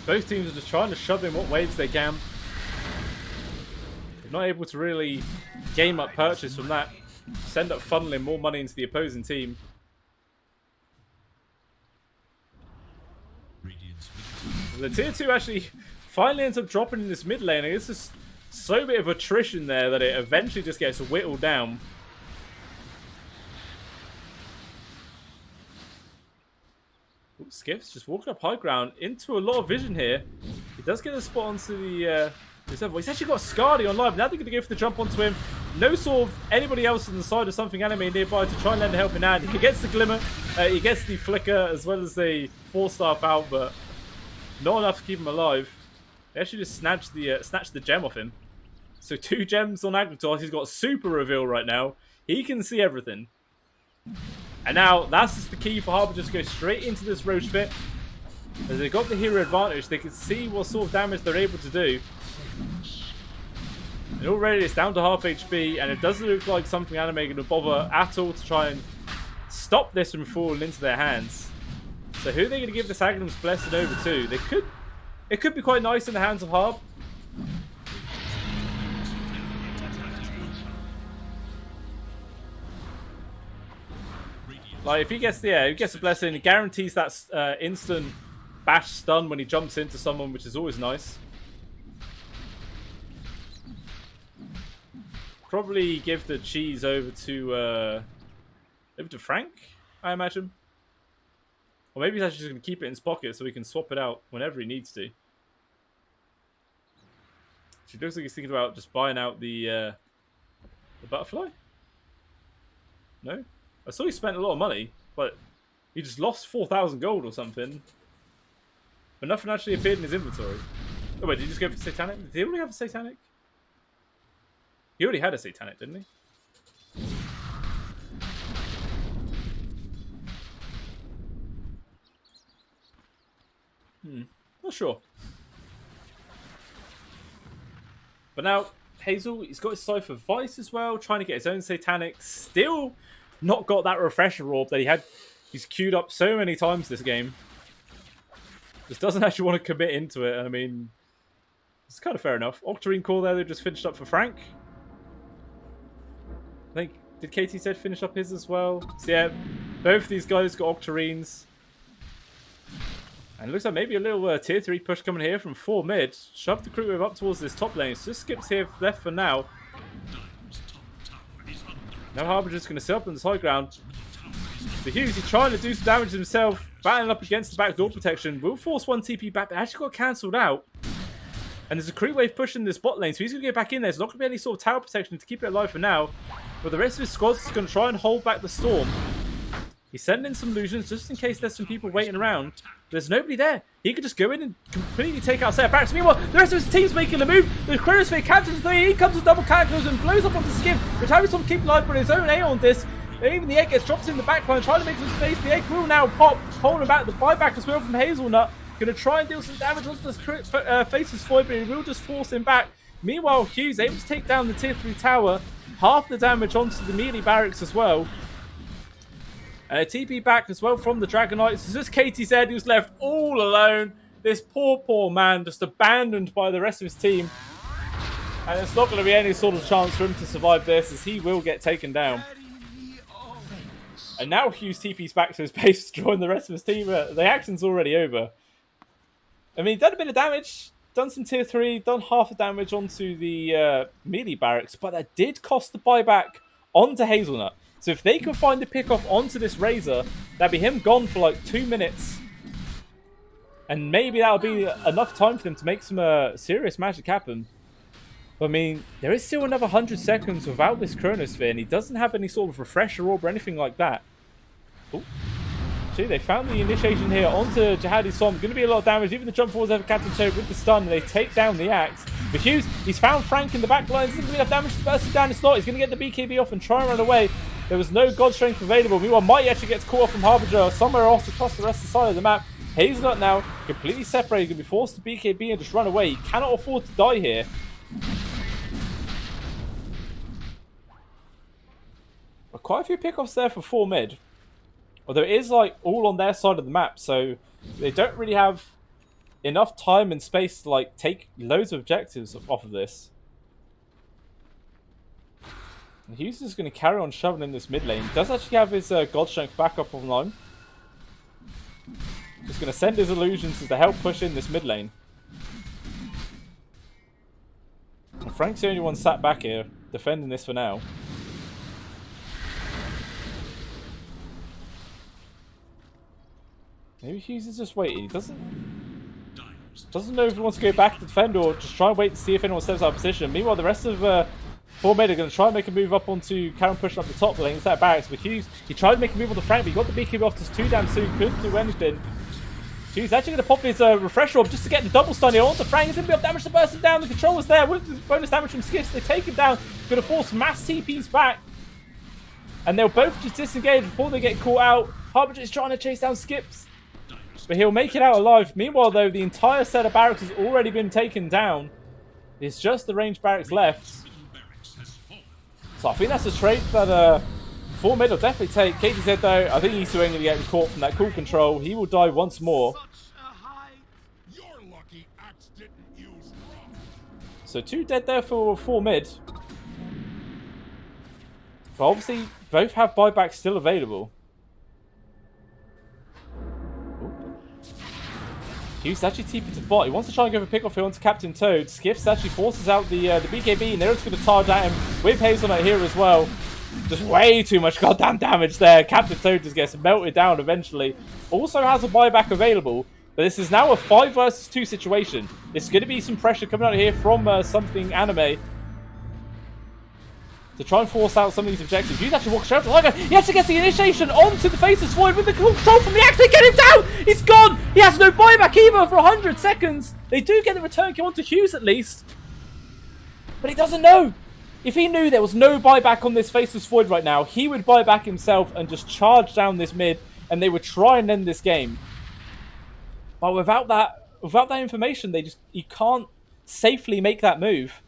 Both teams are just trying to shove in what waves they can. They're not able to really game up purchase from that. Just end up funneling more money into the opposing team. The tier 2 actually finally ends up dropping in this mid lane. And it's just so bit of attrition there that it eventually just gets whittled down. Ooh, Skiff's just walking up high ground into a lot of vision here. He does get a spot onto the reservoir. He's actually got Scardy on live. Now they're going to go for the jump onto him. No sort of anybody else on the side of SomethingAnime nearby to try and lend a helping hand. He gets the glimmer, he gets the flicker as well as the 4-star out, but not enough to keep him alive. They actually just snatched the gem off him. So 2 gems on Agritos. He's got super reveal right now. He can see everything. And now, that's just the key for Harbinger to go straight into this Roach Pit. As they got the hero advantage, they could see what sort of damage they're able to do. And already it's down to half HP, and it doesn't look like SomethingAnime going to bother at all to try and stop this from falling into their hands. So who are they going to give this Agnum's Blessing over to? It could be quite nice in the hands of Harb. Like if he gets the Blessing, it guarantees that instant bash stun when he jumps into someone, which is always nice. Probably give the cheese over to Frank, I imagine. Or maybe he's actually just going to keep it in his pocket so he can swap it out whenever he needs to. She looks like he's thinking about just buying out the butterfly. No, I saw he spent a lot of money, but he just lost 4,000 gold or something. But nothing actually appeared in his inventory. Oh wait, did he just go for Satanic? Did he already have a Satanic? He already had a Satanic, didn't he? Not sure. But now, Hazel, he's got his Cipher Vice as well, trying to get his own Satanic. Still not got that Refresher Orb that he had. He's queued up so many times this game. Just doesn't actually want to commit into it. And I mean, it's kind of fair enough. Octarine Core there, they just finished up for Frank. I think, did KT said finish up his as well? So yeah, both of these guys got Octarines. And it looks like maybe a little tier 3 push coming here from 4 mid. Shove the crew wave up towards this top lane. So just skips here left for now. Now Harbinger's going to sit up on this high ground. The Hughes, he's trying to do some damage himself. Battling up against the backdoor protection. Will force one TP back, but actually got cancelled out. And there's a creep wave pushing this bot lane, so he's going to get back in there. There's not going to be any sort of tower protection to keep it alive for now. But the rest of his squad's going to try and hold back the storm. He's sending in some illusions just in case there's some people waiting around. There's nobody there. He could just go in and completely take out Sarah Barracks. Meanwhile, the rest of his team's making a move. The Chronosphere catches 3. He comes with double characters and blows up onto Skim. But having some keep alive with his own A on this. Even the egg gets dropped in the backline, trying to make some space. The egg will now pop, holding back the buyback as well from Hazelnut. Going to try and deal some damage onto the Faceless Void, but he will just force him back. Meanwhile, Hughes able to take down the tier 3 tower. Half the damage onto the melee barracks as well. And a TP back as well from the Dragonites. It's just KTZ who's left all alone. This poor man just abandoned by the rest of his team. And it's not going to be any sort of chance for him to survive this, as he will get taken down. And now Hughes TP's back to his base to join the rest of his team. The action's already over. I mean, done a bit of damage, done some tier 3, done half the damage onto the melee barracks, but that did cost the buyback onto Hazelnut. So if they can find the pick off onto this Razor, that'd be him gone for like 2 minutes. And maybe that'll be enough time for them to make some serious magic happen. But I mean, there is still another 100 seconds without this Chronosphere, and he doesn't have any sort of Refresher Orb or anything like that. Oh. See, they found the initiation here onto Jihadi Som. Going to be a lot of damage. Even the jump forwards have Captain Toad with the stun, and they take down the axe. But Hughes, he's found Frank in the back line. Isn't going to be enough damage to burst him down his slot. He's going to get the BKB off and try and run away. There was no God Strength available. Meanwhile, Mighty actually gets caught off from Harbinger somewhere else across the rest of the side of the map. Hazelnut now completely separated. Going to be forced to BKB and just run away. He cannot afford to die here. But quite a few pickoffs there for 4 mid. Although it is like all on their side of the map, so they don't really have enough time and space to like take loads of objectives off of this. And Hughes is going to carry on shoving in this mid lane. He does actually have his God Strength backup online. Just going to send his illusions to help push in this mid lane. And Frank's the only one sat back here, defending this for now. Maybe Hughes is just waiting. He doesn't know if he wants to go back to defend or just try and wait to see if anyone steps out of position. Meanwhile, the rest of 4 mid are going to try and make a move up onto Karen pushing up the top lane instead of barracks. But Hughes, he tried to make a move on the Frank, but he got the BKB off just too damn soon. Couldn't do anything. Hughes actually going to pop his Refresher Orb just to get the double stun here onto Frank. He's going to be able to damage to burst him down. The controller's there with the bonus damage from Skips. They take him down. Going to force mass TPs back. And they'll both just disengage before they get caught out. Harbinger is trying to chase down Skips. but he'll make it out alive. Meanwhile, though, the entire set of barracks has already been taken down. It's just the ranged barracks left. So I think that's a trait that 4 mid will definitely take. KTZ, though, I think he's still going to get caught from that cool control. He will die once more. So 2 dead there for 4 mid. But obviously, both have buybacks still available. Hughes actually TP'd to bot. He wants to try and go for pick off here onto Captain Toad. Skiffs actually forces out the BKB, and they're just going to charge at him with Hazelnut here as well. Just way too much goddamn damage there. Captain Toad just gets melted down eventually. Also has a buyback available. But this is now a 5 versus 2 situation. There's going to be some pressure coming out here from SomethingAnime to try and force out some of these objectives. Hughes actually walks straight up to Tiger. He actually gets the initiation onto the Faceless Void with the control from the axe. They get him down! He's gone! He has no buyback either for 100 seconds. They do get the return kill onto Hughes at least. But he doesn't know. If he knew there was no buyback on this Faceless Void right now, he would buy back himself and just charge down this mid, and they would try and end this game. But without that information, you can't safely make that move.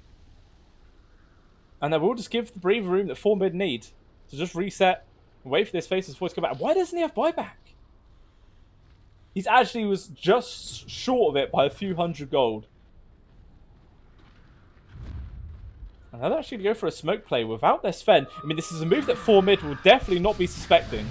And they will just give the breather room that 4 mid need to just reset and wait for this Faceless Void to come back. Why doesn't he have buyback? He's actually was just short of it by a few hundred gold. And they're actually going to go for a smoke play without their Sven. I mean, this is a move that 4 mid will definitely not be suspecting.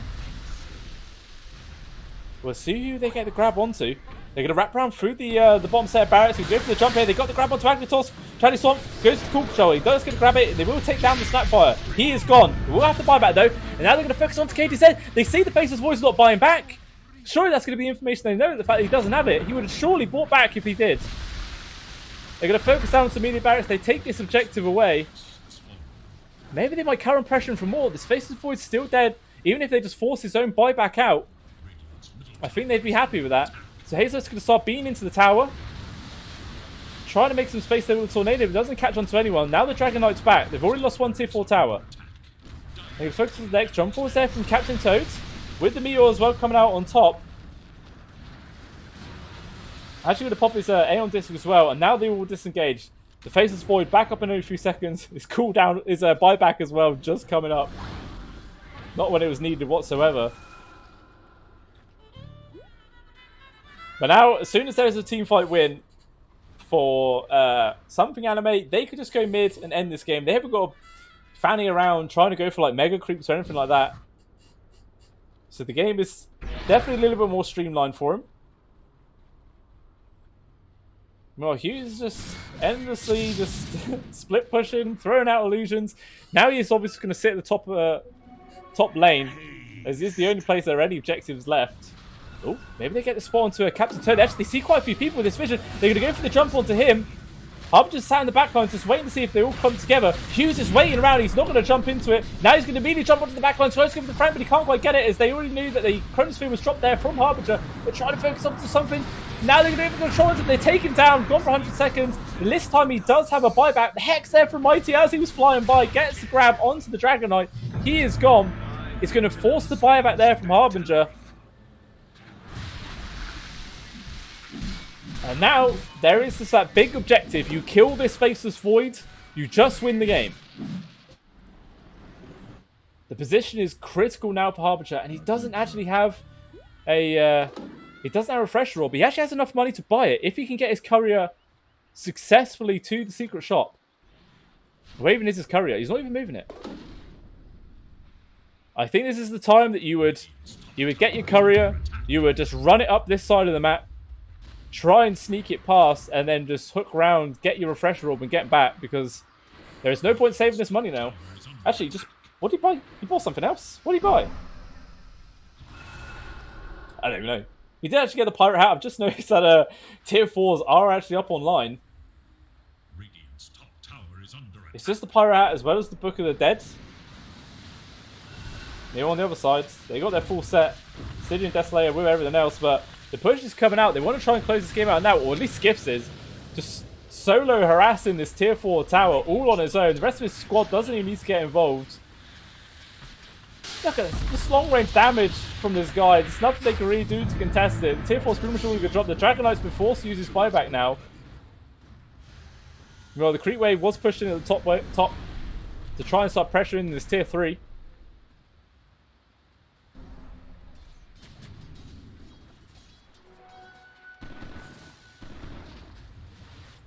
We'll see who they get the grab onto. They're going to wrap around through the bottom set of barracks. They go for the jump here. They got the grab onto Agritos. Charlie Swamp goes to the cool control. He does get to grab it. They will take down the Snapfire. He is gone. They will have to buy back though. And now they're going to focus on to KTZ. They see the Faceless Voice not buying back. Surely that's going to be information they know. The fact that he doesn't have it. He would have surely bought back if he did. They're going to focus down on some immediate barracks. They take this objective away. Maybe they might counter pressure him for more. This Faceless Void's still dead. Even if they just force his own buyback out, I think they'd be happy with that. So Hazel's going to start beating into the tower. Trying to make some space there with the Tornado, but doesn't catch onto anyone. Now the Dragon Knight's back. They've already lost 1 tier 4 tower. They're going to focus on the next jump force there from Captain Toad. With the Meteor as well coming out on top. Actually going to pop his Aeon Disc as well. And now they will disengage. The Faceless Void back up in only a few seconds. His cooldown is buyback as well, just coming up. Not when it was needed whatsoever. But now, as soon as there is a team fight win for SomethingAnime, they could just go mid and end this game. They haven't got fanning around trying to go for like mega creeps or anything like that. So the game is definitely a little bit more streamlined for him. Well, Hughes is just endlessly just split pushing, throwing out illusions. Now he's obviously going to sit at the top lane, as this is the only place there are any objectives left. Oh, maybe they get the spawn onto a Captain Toad. Actually, they see quite a few people with this vision. They're going to go for the jump onto him. Hub just sat in the backline, just waiting to see if they all come together. Hughes is waiting around. He's not going to jump into it. Now he's going to immediately jump onto the backline. So he's going for the Frank, but he can't quite get it, as they already knew that the Chronosphere was dropped there from Harbinger. They're trying to focus onto something. Now they're going to control it. They take him down. Gone for 100 seconds. This time he does have a buyback. The Hex there from Mighty as he was flying by. Gets the grab onto the Dragon Knight. He is gone. It's going to force the buyback there from Harbinger. And now, there is just that big objective. You kill this Faceless Void, you just win the game. The position is critical now for Harbinger, and he doesn't actually have a refresher orb. He actually has enough money to buy it if he can get his courier successfully to the secret shop. Where even is his courier? He's not even moving it. I think this is the time that you would get your courier, you would just run it up this side of the map, try and sneak it past, and then just hook around, get your refresher orb, and get back, because there is no point saving this money now. Actually, just what did he buy? He bought something else. What did he buy? I don't even know. He did actually get the pirate hat. I've just noticed that tier 4s are actually up online. It's just the pirate hat as well as the Book of the Dead. They're on the other side. They got their full set. Stygian Desolator with everything else, but the push is coming out. They want to try and close this game out now, or at least Skips is. Just solo harassing this tier 4 tower all on his own. The rest of his squad doesn't even need to get involved. Look at this long-range damage from this guy. There's nothing they can really do to contest it. The tier 4 is pretty much all you can drop. The Dragon Knight's been forced to use his buyback now. Well, the creep wave was pushed in at the top to try and start pressuring this tier 3.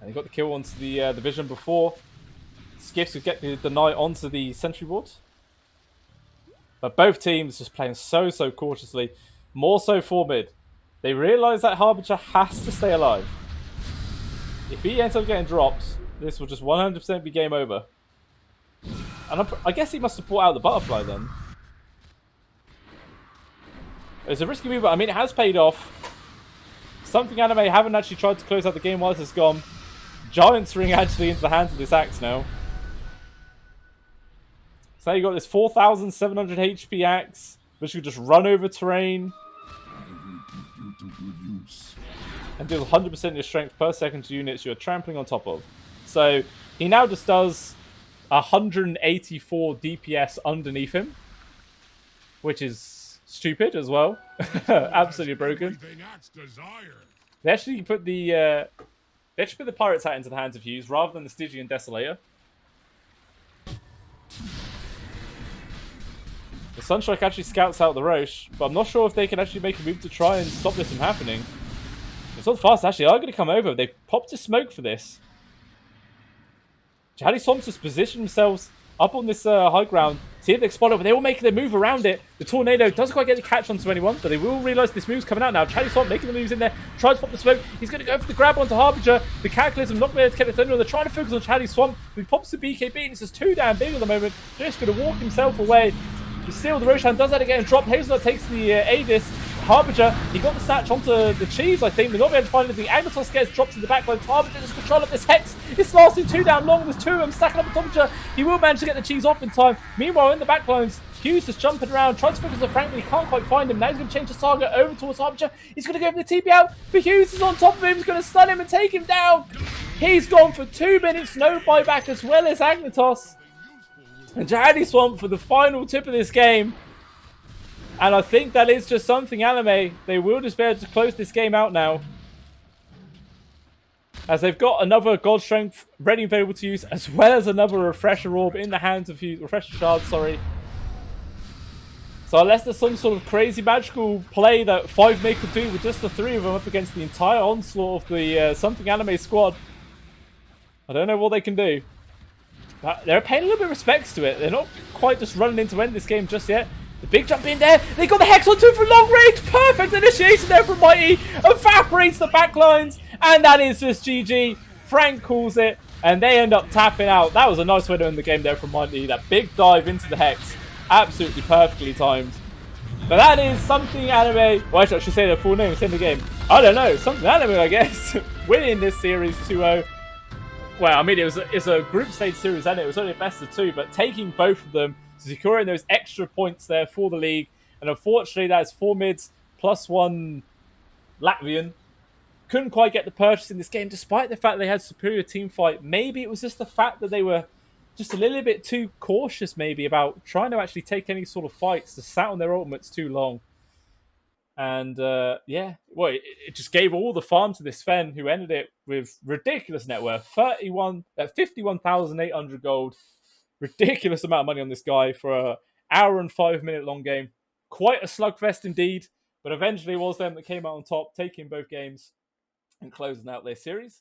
And he got the kill onto the Vision before Skiffs could get the Knight onto the sentry board. But both teams just playing so cautiously. More so for mid. They realise that Harbinger has to stay alive. If he ends up getting dropped, this will just 100% be game over. And I guess he must support out the butterfly then. It's a risky move, but I mean, it has paid off. SomethingAnime haven't actually tried to close out the game while this has gone. Giant's Ring actually into the hands of this axe now. So you got this 4,700 HP axe, which could just run over terrain. And deal 100% of your strength per second to units you're trampling on top of. So he now just does 184 DPS underneath him, which is stupid as well. Absolutely broken. They actually put the Pirate's Hat into the hands of Hughes rather than the Stygian Desolator. The Sunstrike actually scouts out the Roche, but I'm not sure if they can actually make a move to try and stop this from happening. It's not fast, actually. Are going to come over. They popped a smoke for this. Jihadi Swamps just position themselves up on this high ground. See if they spot it, but they all make their move around it. The Tornado doesn't quite get the catch onto anyone, but they will realise this move's coming out now. Jihadi Swamp making the moves in there, tries to pop the smoke. He's going to go for the grab onto Harbinger. The Cataclysm not going to get the Thunder. They're trying to focus on Jihadi Swamp. He pops the BKB, and it's just too damn big at the moment. Just going to walk himself away. But still, the Roshan does that again. Drop. Hazelnut takes the Aegis. Harbinger, he got the snatch onto the cheese, I think. They're not going to find anything. Agnatos gets dropped in the backline. Harbinger just control of this Hex. It's lasting too damn long. There's two of them stacking up on top of each other. He will manage to get the cheese off in time. Meanwhile, in the backlines, Hughes is jumping around, trying to focus on Frank, but he can't quite find him. Now he's going to change his target over towards Harbinger. He's going to go for the TP out, but Hughes is on top of him. He's going to stun him and take him down. He's gone for 2 minutes, no buyback, as well as Agnatos. And Jihadi Swamp for the final tip of this game. And I think that is just SomethingAnime. They will just be able to close this game out now. As they've got another God Strength ready and available to use, as well as another Refresher Orb in the hands of Hughes. Refresher Shard, sorry. So unless there's some sort of crazy magical play that 5-May could do with just the 3 of them up against the entire onslaught of the SomethingAnime squad, I don't know what they can do. But they're paying a little bit of respects to it. They're not quite just running in to end this game just yet. The big jump in there. They got the Hex on 2 for long range. Perfect initiation there from Mighty. Evaporates the backlines. And that is just GG. Frank calls it. And they end up tapping out. That was a nice way to end the game there from Mighty. That big dive into the Hex. Absolutely perfectly timed. But that is SomethingAnime. Well, I should say their full name. It's in the game. I don't know. SomethingAnime, I guess. Winning this series 2-0. Well, I mean, it's a group stage series, and it was only a best of 2. But taking both of them, securing those extra points there for the league. And unfortunately, that's 4 mids plus 1 Latvian. Couldn't quite get the purchase in this game, despite the fact they had superior team fight. Maybe it was just the fact that they were just a little bit too cautious, maybe, about trying to actually take any sort of fights. They sat on their ultimates too long. And, yeah, well, it just gave all the farm to this Fen, who ended it with ridiculous net worth. 51,800 gold. Ridiculous amount of money on this guy for an hour and 5 minute long game. Quite a slugfest indeed, but eventually it was them that came out on top, taking both games and closing out their series.